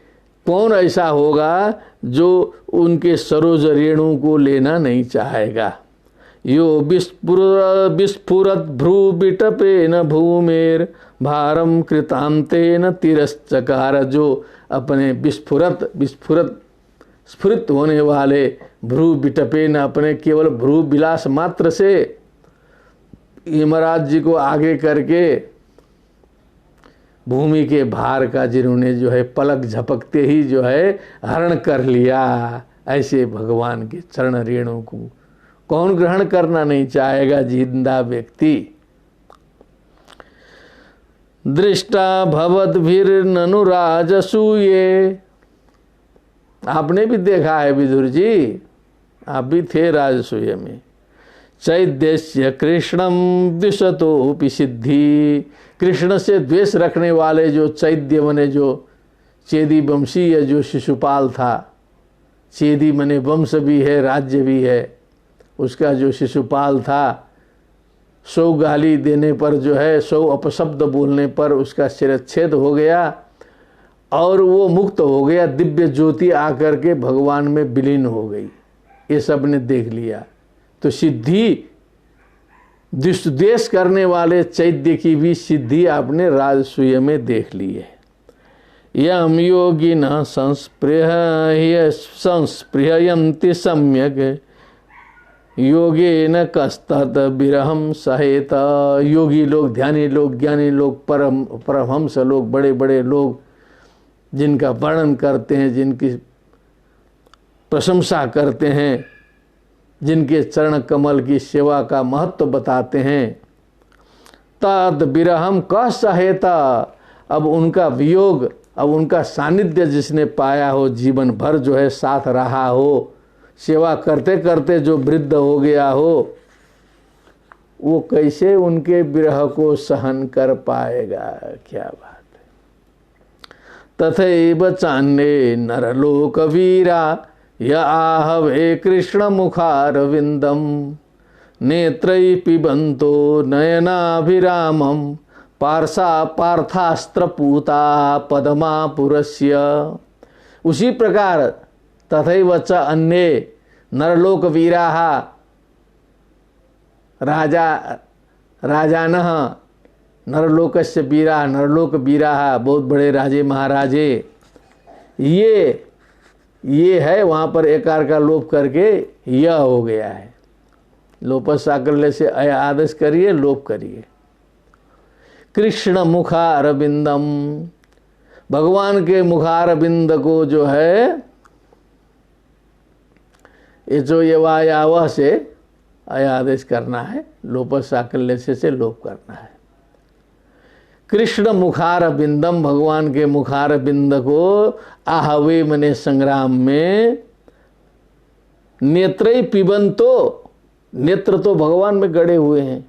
कौन ऐसा होगा जो उनके सरोज रेणु को लेना नहीं चाहेगा। यो विस्फुरत भ्रू बिटपेन भूमेर भारम कृतांतेन तिरश्चकार, जो अपने स्फुरित होने वाले भ्रू बिटपेन, अपने केवल भ्रू विलास मात्र से यमराज जी को आगे करके भूमि के भार का जिन्होंने जो है पलक झपकते ही जो है हरण कर लिया, ऐसे भगवान के चरण रेणु को कौन ग्रहण करना नहीं चाहेगा जिंदा व्यक्ति। दृष्टा भवद्भिर्ननु राजसूये, आपने भी देखा है विदुर जी, आप भी थे राजसूय में। चैद्यस्य कृष्णम द्विषतोपि सिद्धि, कृष्ण से द्वेष रखने वाले जो चैद्य मने जो चेदी वंशीय जो शिशुपाल था, चेदी मने वंश भी है राज्य भी है, उसका जो शिशुपाल था 100 गाली देने पर जो है 100 अपशब्द बोलने पर उसका शिरच्छेद हो गया और वो मुक्त हो गया, दिव्य ज्योति आकर के भगवान में विलीन हो गई। ये सब ने देख लिया। तो सिद्धि द्वेष करने वाले चैद्य की भी सिद्धि आपने राजसूय में देख ली है। यम योगी न संस्पृहयन्ति सम्यक योगे न कस्तत विरहम सहेत, योगी लोग, ध्यानी लोग, ज्ञानी लोग, परमहंस लोग, बड़े बड़े लोग जिनका वर्णन करते हैं, जिनकी प्रशंसा करते हैं, जिनके चरण कमल की सेवा का महत्व बताते हैं, तद विरहम क सहेता, अब उनका वियोग, अब उनका सानिध्य जिसने पाया हो, जीवन भर जो है साथ रहा हो, सेवा करते करते जो वृद्ध हो गया हो, वो कैसे उनके विरह को सहन कर पाएगा। क्या बात है। तथैव चान्ये नरलोक वीरा य आहवे कृष्ण मुखारविंदम नेत्रै पिबंतो नयनाभिरामम पार्थास्त्र पूता पद्मापुरस्य। उसी प्रकार तथैव च अन्ये नरलोक वीराः, राजानः नरलोकस्य वीराः, नरलोक वीराः, बहुत बड़े राजे महाराजे, ये है वहाँ पर एकार का लोप करके यह हो गया है। लोपस साकल्य से अय आदेश करिए, लोप करिए। कृष्ण मुखारविंदम, भगवान के मुखारविंद को जो है ये जो ये वायावह से अय आदेश करना है, लोपस साकल्य से लोप करना है। कृष्ण मुखारविंदम, भगवान के मुखारविंद को आहवे मने संग्राम में, नेत्रै पिबंतो, नेत्र तो भगवान में गड़े हुए हैं,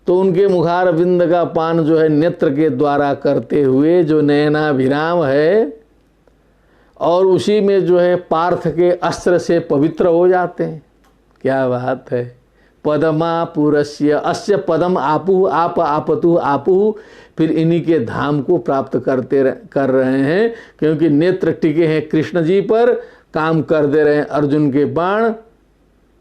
तो उनके मुखारविंद का पान जो है नेत्र के द्वारा करते हुए जो नयनाभिराम है, और उसी में जो है पार्थ के अस्त्र से पवित्र हो जाते हैं। क्या बात है। पद्मापुरस्य, अस्य पदम आपुः, आप आपतु आपुः, फिर इन्हीं के धाम को प्राप्त कर रहे हैं, क्योंकि नेत्र टिके हैं कृष्ण जी पर, काम कर दे रहे हैं अर्जुन के बाण,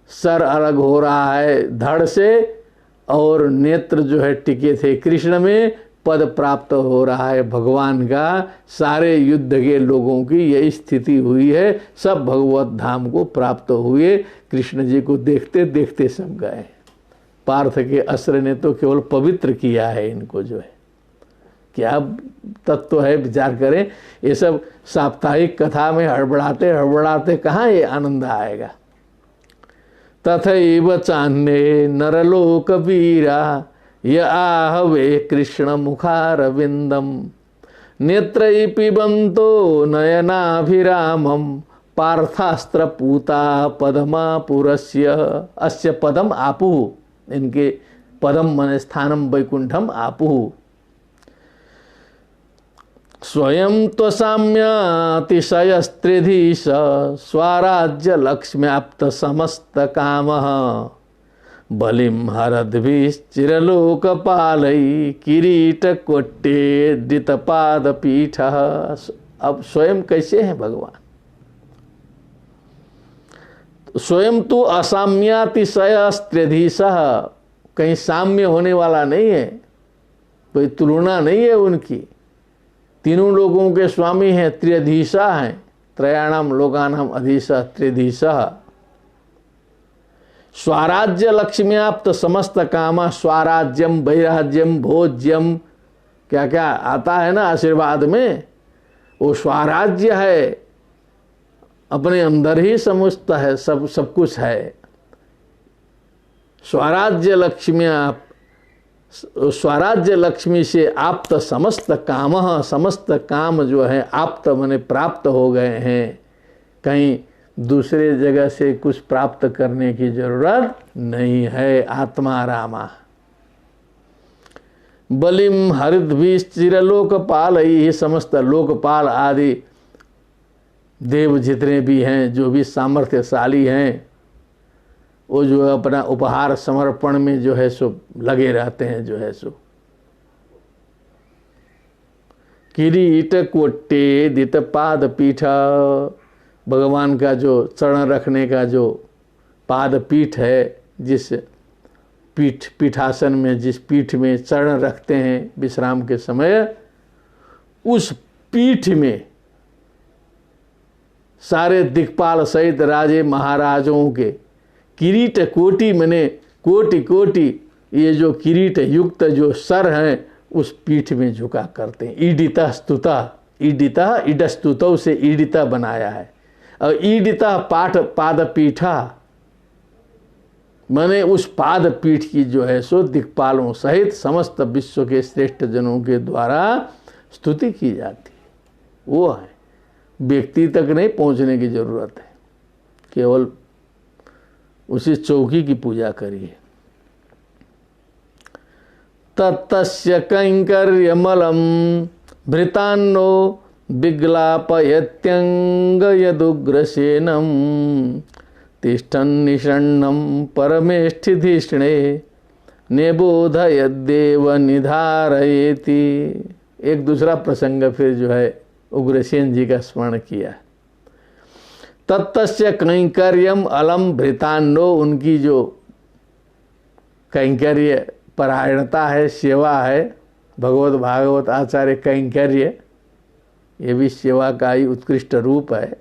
सर अलग हो रहा है धड़ से, और नेत्र जो है टिके थे कृष्ण में, पद प्राप्त हो रहा है भगवान का। सारे युद्ध के लोगों की यही स्थिति हुई है, सब भगवत धाम को प्राप्त हुए। कृष्ण जी को देखते देखते सब गए। पार्थ के अस्त्र ने तो केवल पवित्र किया है इनको, जो है क्या तत्व है विचार करें। ये सब साप्ताहिक कथा में हड़बड़ाते हड़बड़ाते कहाँ ये आनंद आएगा। तथैव चान्ये नरलोक वीरा य आहवे कृष्ण मुखारविंदम नेत्रै पिबंतो नयनाभिरामम पार्थास्त्र पूता पदमापुरस्य। अस्य पदम आपुः, इनके पदम मन स्थानम वैकुंठम आपुः। स्वयं त्वसाम्यातिशयस्त्रिधीश स्वराज्य लक्ष्म्याप्त समस्त कामः बलिम हरद्भिश्चिरलोकपालै किरीट कोट्टे दितपाद पीठ। अब स्वयं कैसे हैं भगवान? स्वयं तो असाम्यातिशयस्त्रिधीश, कहीं साम्य होने वाला नहीं है, कोई तुलना नहीं है उनकी। तीनों लोगों के स्वामी हैं, त्रियधीशा हैं। त्रयाणाम लोकानाम अधीशा त्रिधीशा। स्वराज्य लक्ष्म्याप्त समस्त कामा। स्वराज्यम वैराज्यम भोज्यम, क्या क्या आता है ना आशीर्वाद में, वो स्वराज्य है, अपने अंदर ही समस्त है, सब कुछ है। स्वराज्य लक्ष्म्याप्त, स्वराज्य लक्ष्मी से आप्त समस्त काम, समस्त काम जो है आप्त माने प्राप्त हो गए हैं। कहीं दूसरे जगह से कुछ प्राप्त करने की जरूरत नहीं है। आत्मा रामा। बलिम हरिद्भिः चिरलोकपाल, ये समस्त लोकपाल आदि देव जितने भी हैं, जो भी सामर्थ्यशाली हैं, वो जो अपना उपहार समर्पण में जो है सो लगे रहते हैं, जो है सो। किरीट कोट्टे दित पाद पीठा, भगवान का जो चरण रखने का जो पाद पीठ है, जिस पीठासन में, जिस पीठ में चरण रखते हैं विश्राम के समय, उस पीठ में सारे दिक्पाल सहित राजे महाराजों के किरीट कोटि मने कोटि कोटि, ये जो किरीट युक्त जो सर हैं उस पीठ में झुका करते हैं। ईडिता स्तुता, ईडिता ईडस्तुतौ से ईडिता बनाया है, और ईडिता पाद पीठा माने उस पाद पीठ की जो है सो दिक्पालों सहित समस्त विश्व के श्रेष्ठ जनों के द्वारा स्तुति की जाती है। वो है, व्यक्ति तक नहीं पहुंचने की जरूरत है, केवल उसी चौकी की पूजा करिए। तत्तस्य कैंकर्यमलम भृतान्नो विग्लापयत्यंग यदुग्रसेनम तिष्ठन् निषण्णं परमेष्ठिधिष्णे निबोधयद्देव निधारयेति। एक दूसरा प्रसंग फिर जो है उग्रसेन जी का स्मरण किया। तत्तस्य कैंकर्यम अलम भृतान्नो, उनकी जो कैंकर्य परायणता है, सेवा है, भगवत भागवत आचार्य कैंकर्य, ये भी सेवा का ही उत्कृष्ट रूप है।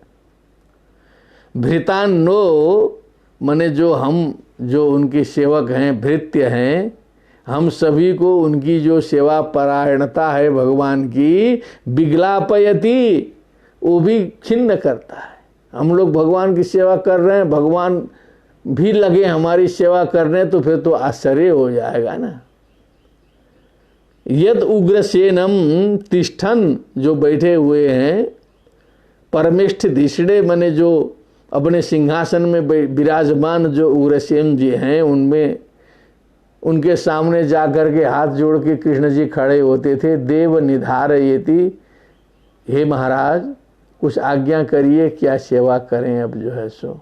भृतान्नो माने जो हम जो उनके सेवक हैं, भृत्य हैं, हम सभी को उनकी जो सेवा परायणता है भगवान की, विग्लापयति, वो भी खिन्न करता है। हम लोग भगवान की सेवा कर रहे हैं, भगवान भी लगे हमारी सेवा करने, तो फिर तो आश्चर्य हो जाएगा ना। यद उग्रसेनम तिष्ठन, जो बैठे हुए हैं, परमेष्ठ धिष्णे माने जो अपने सिंहासन में विराजमान जो उग्रसेन जी हैं, उनमें उनके सामने जाकर के हाथ जोड़ के कृष्ण जी खड़े होते थे। देव निधारयेति, हे महाराज कुछ आज्ञा करिए, क्या सेवा करें अब जो है सो।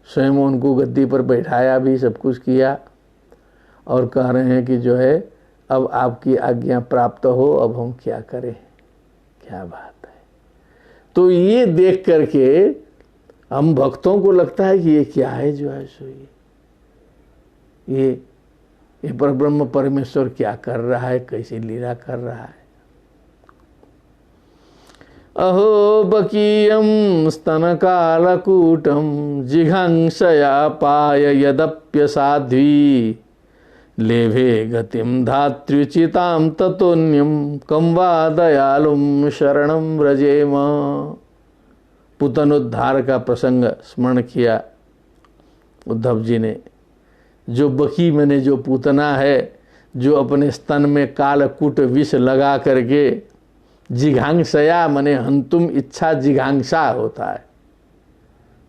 स्वयं उनको गद्दी पर बैठाया भी, सब कुछ किया, और कह रहे हैं कि जो है अब आपकी आज्ञा प्राप्त हो, अब हम क्या करें। क्या बात है। तो ये देख करके हम भक्तों को लगता है कि ये क्या है जो है सो, ये ये परब्रह्म परमेश्वर क्या कर रहा है, कैसी लीला कर रहा है। अहो बकीयं स्तनकालकूटं जिघांसया पाय यदप्यसाध्वी लेभे गतिं धात्र्युचितां ततोन्यं कं वा दयालुं शरणं व्रजेम। पुतनोद्धार का प्रसंग स्मरण किया उद्धव जी ने। जो बकी मैंने जो पूतना है, जो अपने स्तन में कालकूट विष लगा करके, जिघांसया मने हंतुम इच्छा जिघांसा होता है,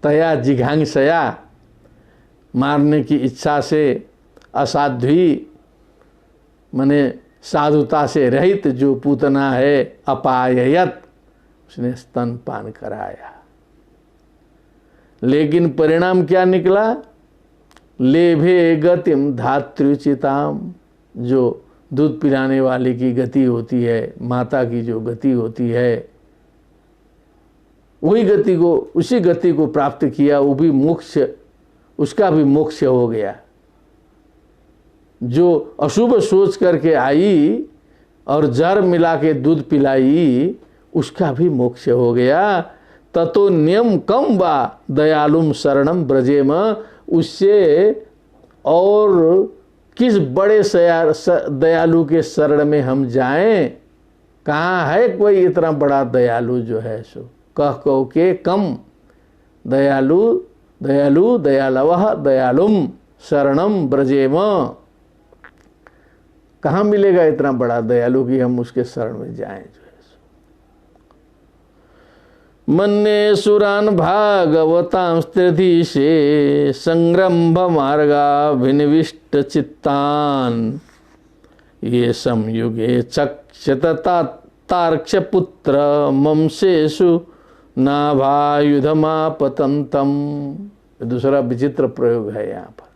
तया जिघांसया मारने की इच्छा से, असाध्वी मने साधुता से रहित जो पूतना है, अपाययत उसने स्तनपान कराया। लेकिन परिणाम क्या निकला? लेभे गतिम धात्र्युचिताम, जो दूध पिलाने वाले की गति होती है, माता की जो गति होती है, वही गति को, उसी गति को प्राप्त किया। वो भी मोक्ष, उसका भी मोक्ष हो गया। जो अशुभ सोच करके आई और जहर मिला के दूध पिलाई, उसका भी मोक्ष हो गया। ततो नियम कम वा दयालुम शरणम ब्रजेम, उससे और किस बड़े दयालु के शरण में हम जाएं? कहाँ है कोई इतना बड़ा दयालु जो है सो, कह कहो के कम दयालु दयालु दयालवः दयालुम शरणम ब्रजेम। कहाँ मिलेगा इतना बड़ा दयालु कि हम उसके शरण में जाएं जो है सो। मन्ये सुरान भागवतां स्त्रिधीशे संरंभ मार्गाभिनिविष्ट चित्तान ये संयुगे चक्षता तार्क्ष पुत्र मंसेषु नाभायुधमापतंतम। दूसरा विचित्र प्रयोग है यहाँ पर।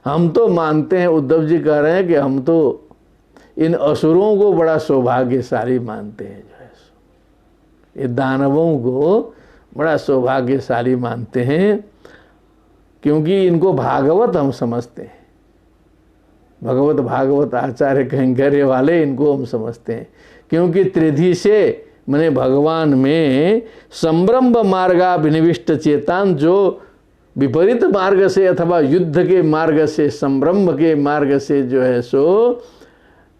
हम तो मानते हैं, उद्धव जी कह रहे हैं कि हम तो इन असुरों को बड़ा सौभाग्यशाली मानते हैं जो है, ये दानवों को बड़ा सौभाग्यशाली मानते हैं, क्योंकि इनको भागवत हम समझते हैं। भगवत भागवत आचार्य कैंकर्य वाले इनको हम समझते हैं, क्योंकि त्रिधि से मैंने भगवान में संभ्रम मार्गाभिनिविष्ट चेतान, जो विपरीत मार्ग से अथवा युद्ध के मार्ग से, संभ्रम के मार्ग से जो है सो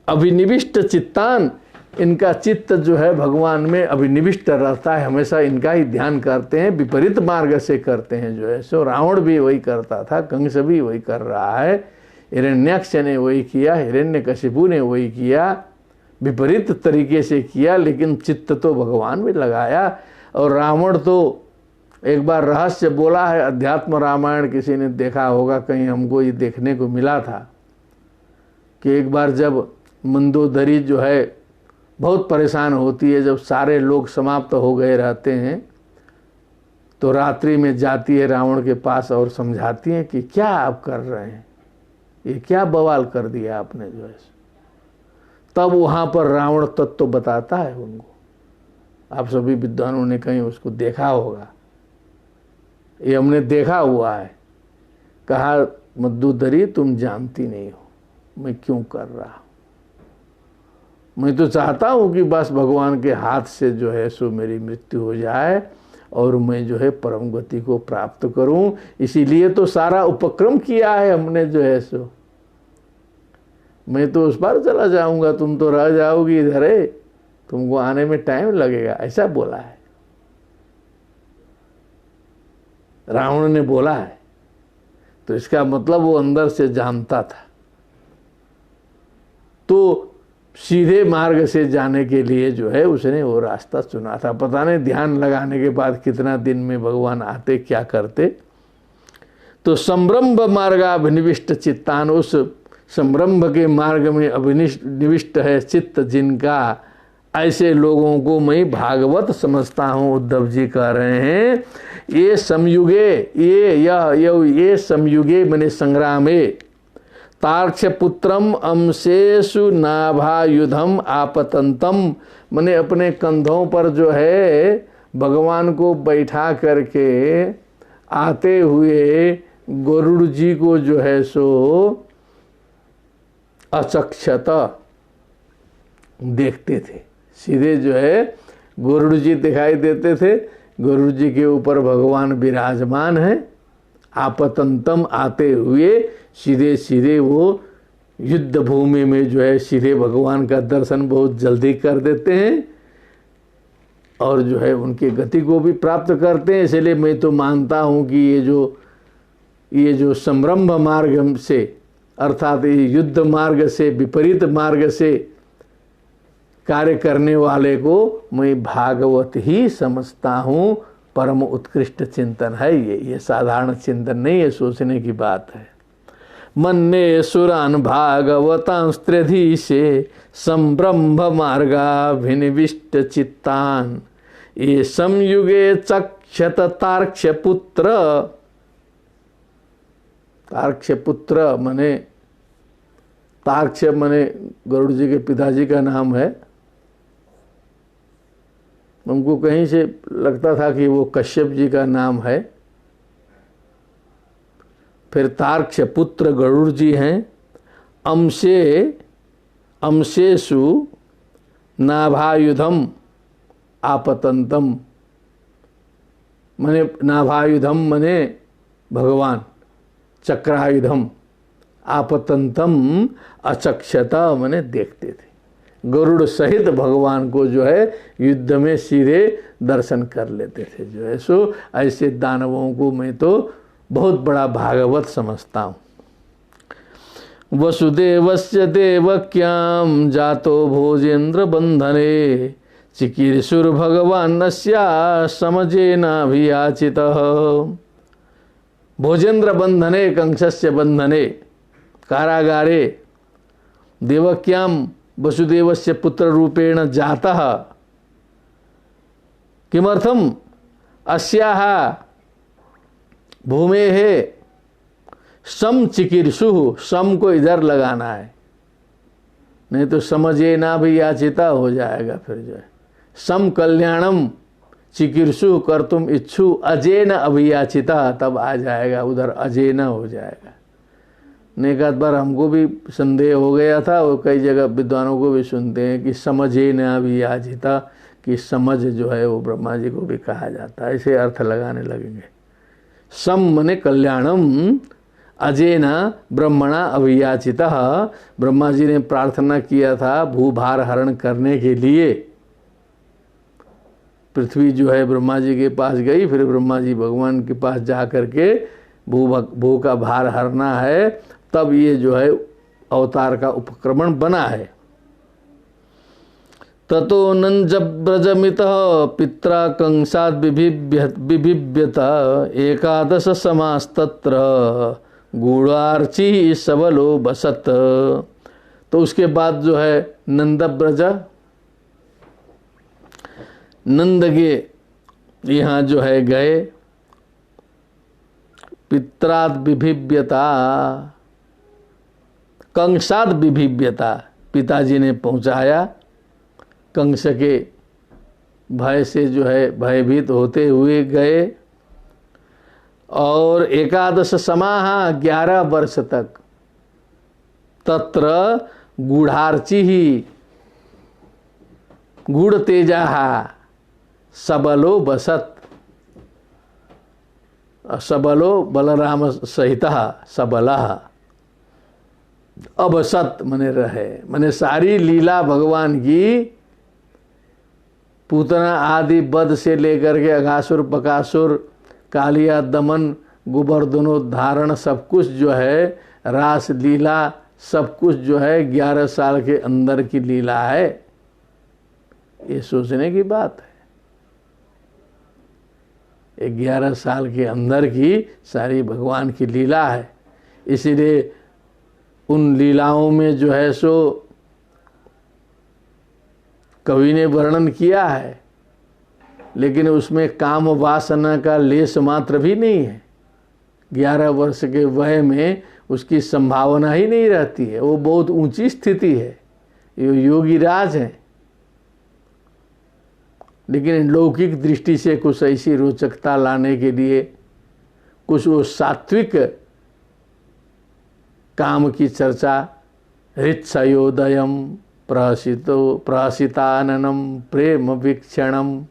अभिनिविष्ट चित्तान, इनका चित्त जो है भगवान में अभिनिविष्ट रहता है, हमेशा इनका ही ध्यान करते हैं। विपरीत मार्ग से करते हैं जो है सो। रावण भी वही करता था, कंस भी वही कर रहा है, हिरण्याक्ष ने वही किया, हिरण्यकशिपु ने वही किया, विपरीत तरीके से किया, लेकिन चित्त तो भगवान में लगाया। और रावण तो एक बार रहस्य बोला है, अध्यात्म रामायण किसी ने देखा होगा, कहीं हमको ये देखने को मिला था कि एक बार जब मंदोदरी जो है बहुत परेशान होती है, जब सारे लोग समाप्त हो गए रहते हैं, तो रात्रि में जाती है रावण के पास और समझाती है कि क्या आप कर रहे हैं, ये क्या बवाल कर दिया आपने जो है। तब वहाँ पर रावण तत्व बताता है उनको। आप सभी विद्वानों ने कहीं उसको देखा होगा, ये हमने देखा हुआ है। कहा मंदोदरी तुम जानती नहीं हो मैं क्यों कर रहा हूँ, मैं तो चाहता हूँ कि बस भगवान के हाथ से जो है सो मेरी मृत्यु हो जाए और मैं जो है परम गति को प्राप्त करूँ, इसीलिए तो सारा उपक्रम किया है हमने जो है सो। मैं तो उस पार चला जाऊंगा, तुम तो रह जाओगी इधर है, तुमको आने में टाइम लगेगा, ऐसा बोला है रावण ने बोला है। तो इसका मतलब वो अंदर से जानता था, तो सीधे मार्ग से जाने के लिए जो है उसने वो रास्ता चुना था। पता नहीं ध्यान लगाने के बाद कितना दिन में भगवान आते, क्या करते। तो संभ्रम मार्गाभिनिविष्ट चित्तान, उस संभ्रम के मार्ग में अभिनिविष्ट है चित्त जिनका, ऐसे लोगों को मैं भागवत समझता हूँ। उद्धव जी कह रहे हैं ये समयुगे, ये समयुगे मने संग्रामे तार्क्ष पुत्रम अंशेषु नाभायुधम आपतंतम, मने अपने कंधों पर जो है भगवान को बैठा करके आते हुए गरुड़ जी को जो है सो अचक्षत, देखते थे। सीधे जो है गरुड़ जी दिखाई देते थे, गरुड़ जी के ऊपर भगवान विराजमान है। आपतंतम, आते हुए सीधे सीधे वो युद्ध भूमि में जो है सीधे भगवान का दर्शन बहुत जल्दी कर देते हैं और जो है उनके गति को भी प्राप्त करते हैं। इसलिए मैं तो मानता हूँ कि ये जो संरंभ मार्ग से, अर्थात ये युद्ध मार्ग से, विपरीत मार्ग से कार्य करने वाले को मैं भागवत ही समझता हूँ। परम उत्कृष्ट चिंतन है ये साधारण चिंतन नहीं है, सोचने की बात है। मन्ने सुरान भागवतांस्त्र्यधीशे संब्रह्म मार्गाभिनिविष्ट चित्तान ये संयुगे चक्षत तार्क्ष्यपुत्र। तार्क्ष्यपुत्र मने, तार्क्ष्य मने गरुड़ जी के पिताजी का नाम है। उनको कहीं से लगता था कि वो कश्यप जी का नाम है। फिर तार्क्ष्य पुत्र गरुड़ जी हैं। अंशेषु नाभायुधम आपतंतम, मने नाभायुधम मने भगवान, चक्रायुधम, आपतंतम अचक्षता मने देखते थे। गरुड़ सहित भगवान को जो है युद्ध में सीधे दर्शन कर लेते थे जो है। सो ऐसे दानवों को मैं तो बहुत बड़ा भागवत समझता हूँ। वसुदेवस्य देवक्याम जातो भोजेन्द्र बंधने चिकीर्षुर भगवान्नस्या समजेनाभियाचितः। भोजेन्द्र बंधने, कंसस्य बंधने, कारागारे, देवक्याम वसुदेवस्य पुत्र रूपेण जातः। किमर्थम? अस्याः भूमेः सम चिकीर्षु, सम को इधर लगाना है, नहीं तो समझे ना भी याचिता हो जाएगा। फिर जो है सम कल्याणम चिकीर्षु कर्तुम इच्छु अजेन अभियाचिता, तब आ जाएगा उधर, अजेन हो जाएगा। एक आध बार हमको भी संदेह हो गया था, और कई जगह विद्वानों को भी सुनते हैं कि समझे न अभियाचिता, कि समझ जो है वो ब्रह्मा जी को भी कहा जाता है, ऐसे अर्थ लगाने लगेंगे। सम मने कल्याणम, अजेन ब्रह्मणा अभियाचिता। ब्रह्मा जी ने प्रार्थना किया था भूभार हरण करने के लिए। पृथ्वी जो है ब्रह्मा जी के पास गई, फिर ब्रह्मा जी भगवान के पास जा करके भू का भार हरना है, तब ये जो है अवतार का उपक्रमण बना है। ततो नंजब्रजमितः पित्रा कंसाद बिभिव्यत एकादश समास्तत्र गूढ़ार्ची सबलो बसत। तो उसके बाद जो है नंदब्रज, नंद के यहाँ जो है गए। पित्राद बिभिव्यता, कंसाद बिभिव्यता, पिताजी ने पहुँचाया। कंस के भय से जो है भयभीत होते हुए गए। और एकादश समाह 11 वर्ष तक तत्र गूढ़ार्ची ही गूढ़ तेजा सबलो बसत। सबलो बलराम सहित सबला अबसत मने रहे, मने सारी लीला भगवान की, पूतना आदि बद से लेकर के अघासुर बकासुर कालिया दमन गोवर्धनोद्धारण सब कुछ जो है, रास लीला सब कुछ जो है 11 साल के अंदर की लीला है। ये सोचने की बात है, 11 साल के अंदर की सारी भगवान की लीला है। इसीलिए उन लीलाओं में जो है सो कवि ने वर्णन किया है, लेकिन उसमें काम वासना का लेश मात्र भी नहीं है। 11 वर्ष के वय में उसकी संभावना ही नहीं रहती है। वो बहुत ऊंची स्थिति है, ये योगी राज है। लेकिन लौकिक दृष्टि से कुछ ऐसी रोचकता लाने के लिए कुछ वो सात्विक काम की चर्चा हृत्सयोदयम प्रहसिताननम प्रेम वीक्षणम,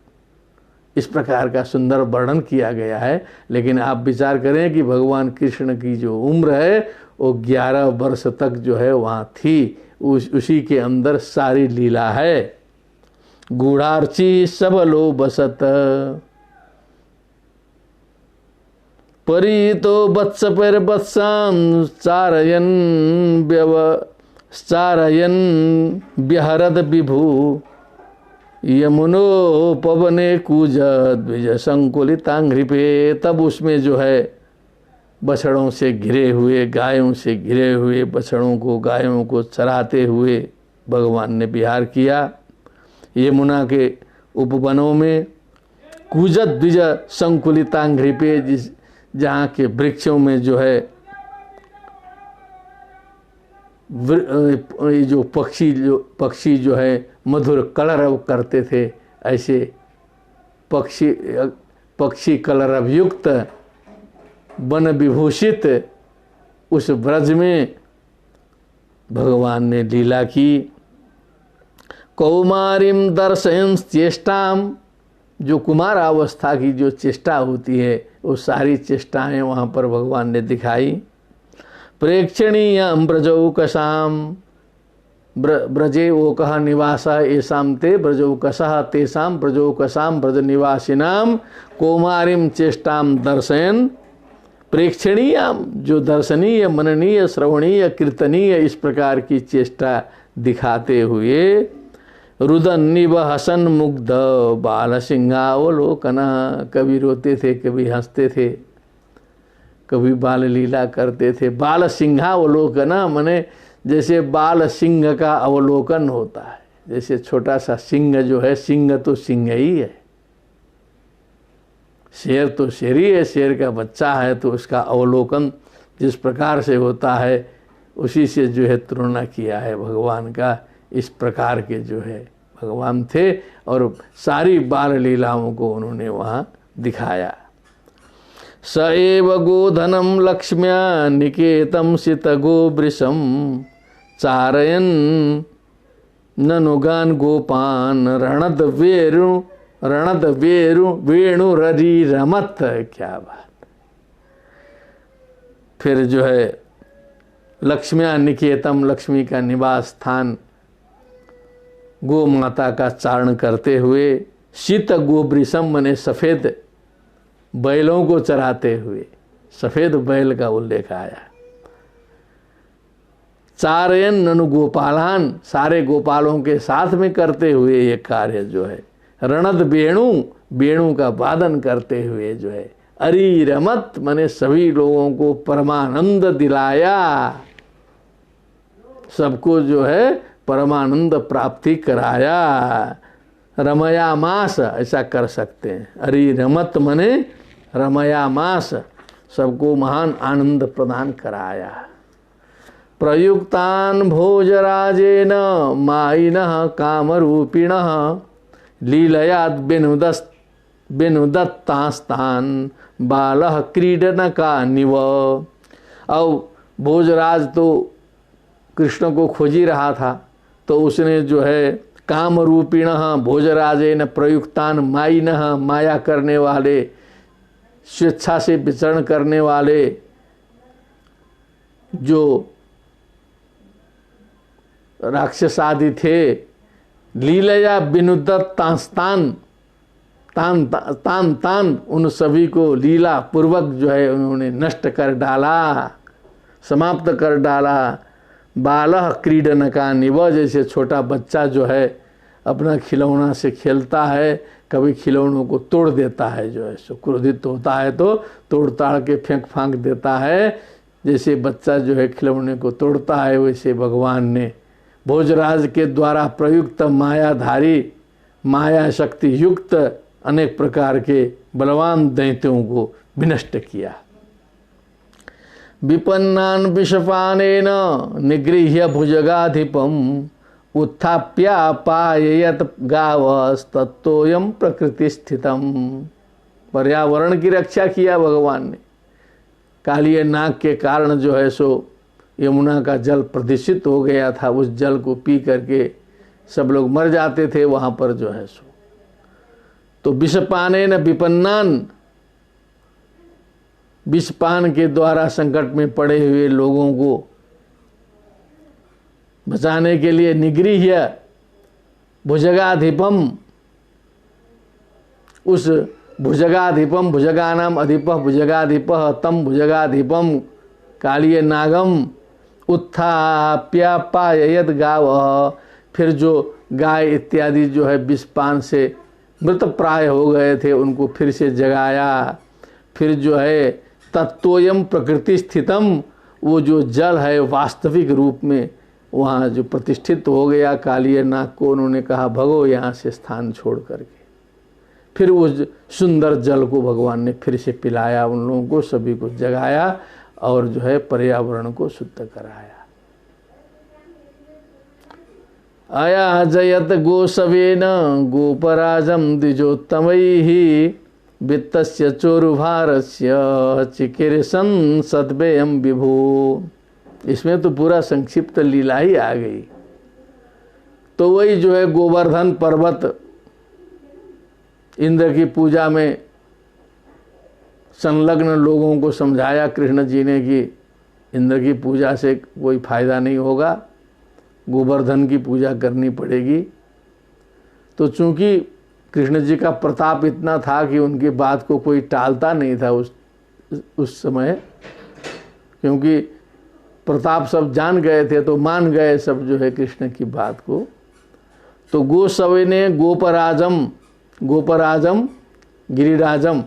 इस प्रकार का सुंदर वर्णन किया गया है। लेकिन आप विचार करें कि भगवान कृष्ण की जो उम्र है वो 11 वर्ष तक जो है वहाँ थी, उसी के अंदर सारी लीला है। गूढ़ार्ची सबलो बसत परितो वत्स पर वत्सां चारयन व्यहरद विभु यमुनो पवने कूज द्विज संकुलितांघ्रिपे। तब उसमें जो है बछड़ों से घिरे हुए, गायों से घिरे हुए बछड़ों को, गायों को चराते हुए भगवान ने विहार किया यमुना के उपवनों में। कूजत द्विज संकुलितांघ्रिपे, जिस जहाँ के वृक्षों में जो है जो पक्षी जो है मधुर कलरव करते थे, ऐसे पक्षी कलरव युक्त वन विभूषित उस ब्रज में भगवान ने लीला की। कौमारीम दर्शयन चेष्टाम, जो कुमार अवस्था की जो चेष्टा होती है वो सारी चेष्टाएं वहाँ पर भगवान ने दिखाई। प्रेक्षणीयं ब्रजौकसाम ब्रजे ओकः निवासः येषां ते ब्रजौकसः तेषां ब्रजौकसां ब्रज निवासिनां कौमारीं चेष्टां दर्शयन्। प्रेक्षणीयम, जो दर्शनीय, मननीय, श्रवणीय, कीर्तनीय, इस प्रकार की चेष्टा दिखाते हुए रुदन्निव हसन मुग्ध बाल सिंहावलोकना, कभी रोते थे, कभी हंसते थे, कभी बाल लीला करते थे। बाल सिंहावलोकना माने जैसे बाल सिंह का अवलोकन होता है, जैसे छोटा सा सिंह जो है, सिंह तो सिंह ही है, शेर तो शेर ही है, शेर का बच्चा है तो उसका अवलोकन जिस प्रकार से होता है उसी से जो है तुलना किया है भगवान का। इस प्रकार के जो है भगवान थे और सारी बाल लीलाओं को उन्होंने वहाँ दिखाया। स एव गोधनम लक्ष्म्या निकेतम सित गोवृषम चारयन ननुगान गोपान रणद वेणु ररी रमत। क्या बात। फिर जो है लक्ष्म्या निकेतम, लक्ष्मी का निवास स्थान, गो माता का चारण करते हुए, शीत गोवृषम मने सफ़ेद बैलों को चराते हुए, सफ़ेद बैल का उल्लेख आया। चारयन ननु गोपालान, सारे गोपालों के साथ में करते हुए ये कार्य जो है। रणद वेणु का वादन करते हुए जो है। अरी रमत मने सभी लोगों को परमानंद दिलाया, सबको जो है परमानंद प्राप्ति कराया। रमया मास ऐसा कर सकते हैं। अरी रमत मने रमया मास, सबको महान आनंद प्रदान कराया। प्रयुक्तान भोजराजेन मायिनः कामरूपिणः लीलयाद बेनुदत्तास्तान बालः क्रीडनका निव। अब भोजराज तो कृष्ण को खोज ही रहा था, तो उसने जो है कामरूपिणः भोजराजेन प्रयुक्तान मायिनः, माया करने वाले, स्वेच्छा से विचरण करने वाले जो राक्षस आदि थे, लीलया विनुदत्तास्तान तान उन सभी को लीला पूर्वक जो है उन्होंने नष्ट कर डाला, समाप्त कर डाला। बालह क्रीडन का निव, जैसे छोटा बच्चा जो है अपना खिलौना से खेलता है, कभी खिलौनों को तोड़ देता है, जो है सो क्रोधित होता है तो तोड़ ताड़ के फेंक फांक देता है। जैसे बच्चा जो है खिलौने को तोड़ता है, वैसे भगवान ने भोजराज के द्वारा प्रयुक्त मायाधारी, माया शक्ति युक्त अनेक प्रकार के बलवान दैत्यों को विनष्ट किया। विपन्नान विषपानेन निगृह्य भुजगाधिपम उत्थाप्यापाययत गावस्तत्तोयम प्रकृति स्थितम। पर्यावरण की रक्षा किया भगवान ने। कालिए नाग के कारण जो है सो यमुना का जल प्रदूषित हो गया था, उस जल को पी करके सब लोग मर जाते थे वहाँ पर जो है सो। तो विषपाने न विपन्नान, विषपान के द्वारा संकट में पड़े हुए लोगों को बचाने के लिए निगृह्य भुजगाधिपम, उस भुजगाधिपम, भुजगानाम अधिपः भुजगाधिपः तम भुजगाधिपम कालिय नागम उत्थाप्यापाययत गाव, फिर जो गाय इत्यादि जो है विषपान से मृत प्राय हो गए थे उनको फिर से जगाया। फिर जो है तत्वयम प्रकृति स्थितम, वो जो जल है वास्तविक रूप में वहाँ जो प्रतिष्ठित हो गया। कालिय नाग को उन्होंने कहा भगो यहाँ से स्थान छोड़ करके। फिर उस सुंदर जल को भगवान ने फिर से पिलाया, उन लोगों को सभी को जगाया और जो है पर्यावरण को शुद्ध कराया। आया जयत गोसवेन गोपराजम द्विजोत्तमैः वित्तस्य चोरुभारस्य चिकीर्षन् सद्वेयं विभो। इसमें तो पूरा संक्षिप्त लीला ही आ गई। तो वही जो है गोवर्धन पर्वत इंद्र की पूजा में संलग्न लोगों को समझाया कृष्ण जी ने कि इंद्र की पूजा से कोई फायदा नहीं होगा, गोवर्धन की पूजा करनी पड़ेगी। तो चूंकि कृष्ण जी का प्रताप इतना था कि उनकी बात को कोई टालता नहीं था उस समय, क्योंकि प्रताप सब जान गए थे तो मान गए सब जो है कृष्ण की बात को। तो गोसवे ने गोपराजम, गोपराजम गिरिराजम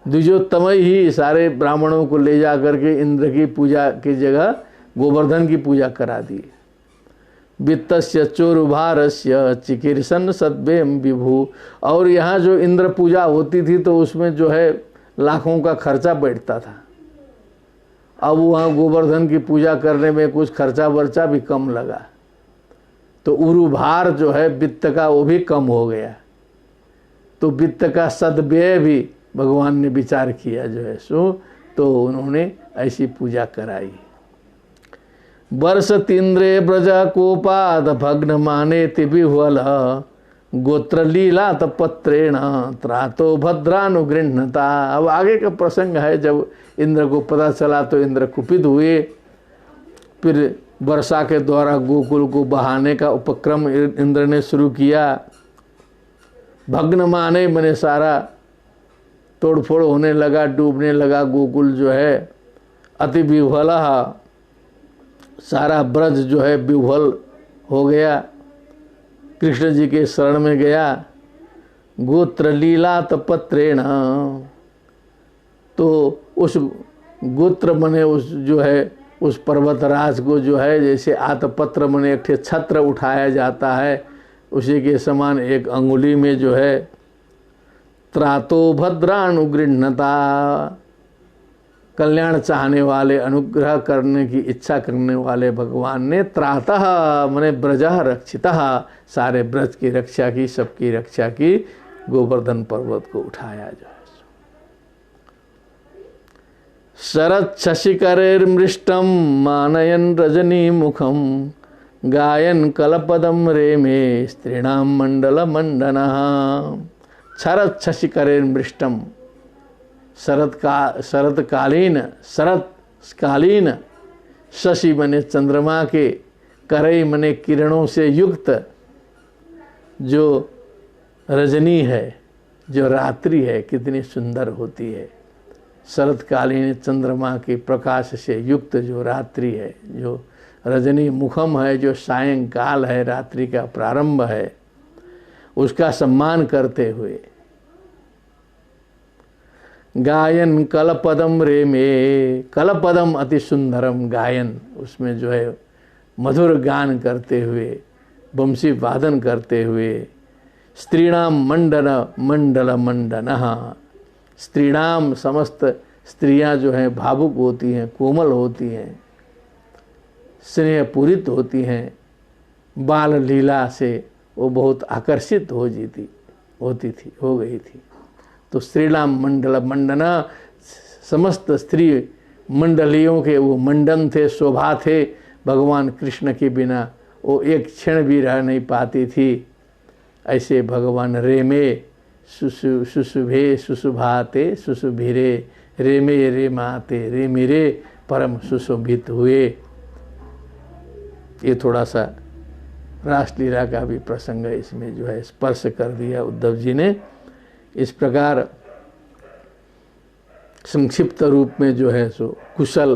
द्विजोत्तमय ही सारे ब्राह्मणों को ले जा करके इंद्र की पूजा की जगह गोवर्धन की पूजा करा दी। वित्तस्य चोरुभारस्य चिकीर्षन् सद्वेयं विभु। और यहाँ जो इंद्र पूजा होती थी तो उसमें जो है लाखों का खर्चा बैठता था। अब वहाँ गोवर्धन की पूजा करने में कुछ खर्चा वर्चा भी कम लगा, तो उरुभार जो है वित्त का वो भी कम हो गया। तो वित्त का सद्व्यय भी भगवान ने विचार किया जो है सो, तो उन्होंने ऐसी पूजा कराई। वर्ष तीन्द्रे ब्रजा कोपाद भग्न माने तिबिह्वल गोत्र लीला तपत्रेण त्रातो भद्रानुगृह्णता। अब आगे का प्रसंग है, जब इंद्र को पता चला तो इंद्र कुपित हुए। फिर वर्षा के द्वारा गोकुल को बहाने का उपक्रम इंद्र ने शुरू किया। भग्न माने मने सारा तोड़फोड़ होने लगा, डूबने लगा गोकुल जो है। अति विह्वल, सारा ब्रज जो है विह्वल हो गया, कृष्ण जी के शरण में गया। गोत्र लीला तपत्रेण, तो उस गोत्र मने उस जो है उस पर्वतराज को जो है जैसे आतपत्र मने एक छत्र उठाया जाता है, उसी के समान एक अंगुली में जो है त्रातो भद्रानुगृह्णता, कल्याण चाहने वाले, अनुग्रह करने की इच्छा करने वाले भगवान ने त्रातः मने ब्रजः रक्षितः, सारे ब्रज की रक्षा की, सबकी रक्षा की, गोवर्धन पर्वत को उठाया जो है। शरत् शशिकरैर्मृष्टं मानयन् रजनी मुखम गायन कलपदम रेमे स्त्रीणां मंडल मंडनः। शरत् शशिकरैर्मृष्टम, शरतकालीन शशि मने चंद्रमा के, करई मने किरणों से युक्त जो रजनी है, जो रात्रि है कितनी सुंदर होती है। शरतकालीन चंद्रमा के प्रकाश से युक्त जो रात्रि है, जो रजनी मुखम है, जो सायंकाल है, रात्रि का प्रारंभ है, उसका सम्मान करते हुए गायन कलपदम रेमे, कलपदम अति सुंदरम गायन, उसमें जो है मधुर गान करते हुए, बंसी वादन करते हुए, स्त्रीणाम मंडन मंडल मंडनः, स्त्रीणाम समस्त स्त्रियां जो हैं भावुक होती हैं, कोमल होती हैं, स्नेहपूरित होती हैं, बाल लीला से वो बहुत आकर्षित हो गई थी। तो स्त्रीणाम मंडल मंडना, समस्त स्त्री मंडलियों के वो मंडन थे, शोभा थे भगवान कृष्ण के बिना वो एक क्षण भी रह नहीं पाती थी। ऐसे भगवान रेमे सुशुभे सुशुभाते सुशुभिरे रेमे रेमाते रेमिरे परम सुशोभित हुए। ये थोड़ा सा रासलीला का भी प्रसंग है, इसमें जो है स्पर्श कर दिया उद्धव जी ने। इस प्रकार संक्षिप्त रूप में जो है सो कुशल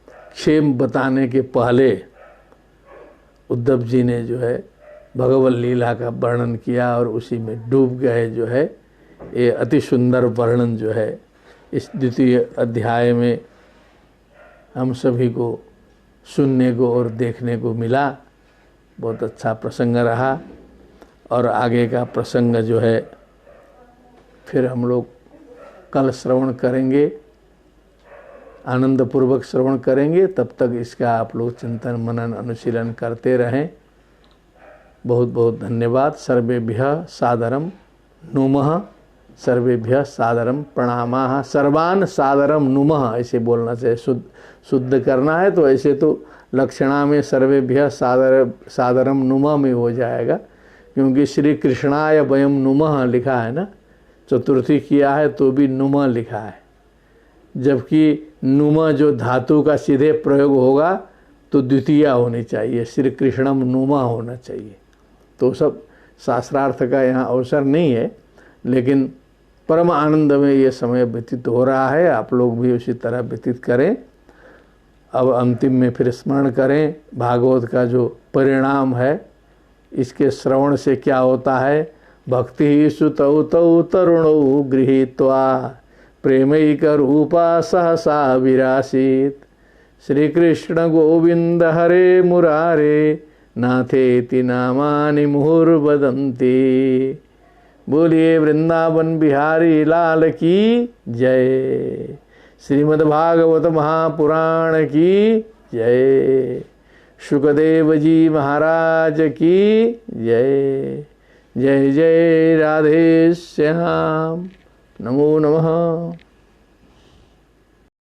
क्षेम बताने के पहले उद्धव जी ने जो है भगवत लीला का वर्णन किया और उसी में डूब गए। जो है ये अति सुंदर वर्णन जो है इस द्वितीय अध्याय में हम सभी को सुनने को और देखने को मिला। बहुत अच्छा प्रसंग रहा और आगे का प्रसंग जो है फिर हम लोग कल श्रवण करेंगे, आनंदपूर्वक श्रवण करेंगे। तब तक इसका आप लोग चिंतन मनन अनुशीलन करते रहें। बहुत बहुत धन्यवाद। सर्वेभ्यः सादरम नुमः, सर्वेभ्यः सादरम प्रणामाः, सर्वान् सादरम नुमः ऐसे बोलना चाहिए। शुद्ध करना है तो ऐसे तो लक्षणा में सर्वेभ्यः सादरम नुमः में हो जाएगा, क्योंकि श्री कृष्णाय वयम नुमः लिखा है ना, चतुर्थी किया है तो भी नुमः लिखा है। जबकि नुमः जो धातु का सीधे प्रयोग होगा तो द्वितीया होनी चाहिए, श्री कृष्णम नुमः होना चाहिए। तो सब शास्त्रार्थ का यहाँ अवसर नहीं है, लेकिन परम आनंद में ये समय व्यतीत हो रहा है। आप लोग भी उसी तरह व्यतीत करें। अब अंतिम में फिर स्मरण करें भागवत का जो परिणाम है, इसके श्रवण से क्या होता है। भक्ति सुतौ तौ तरुणौ गृहीत्वा प्रेमैक रूपा सहसा विरासीत। श्री कृष्ण गोविंद हरे मुरारे नाथेति नामानि मुहुर्वदन्ति। बोलिए वृंदावन बिहारी लाल की जय। श्रीमद्भागवत महापुराण की जय। शुकदेव जी महाराज की जय। जय जय राधे श्याम। नमो नमः।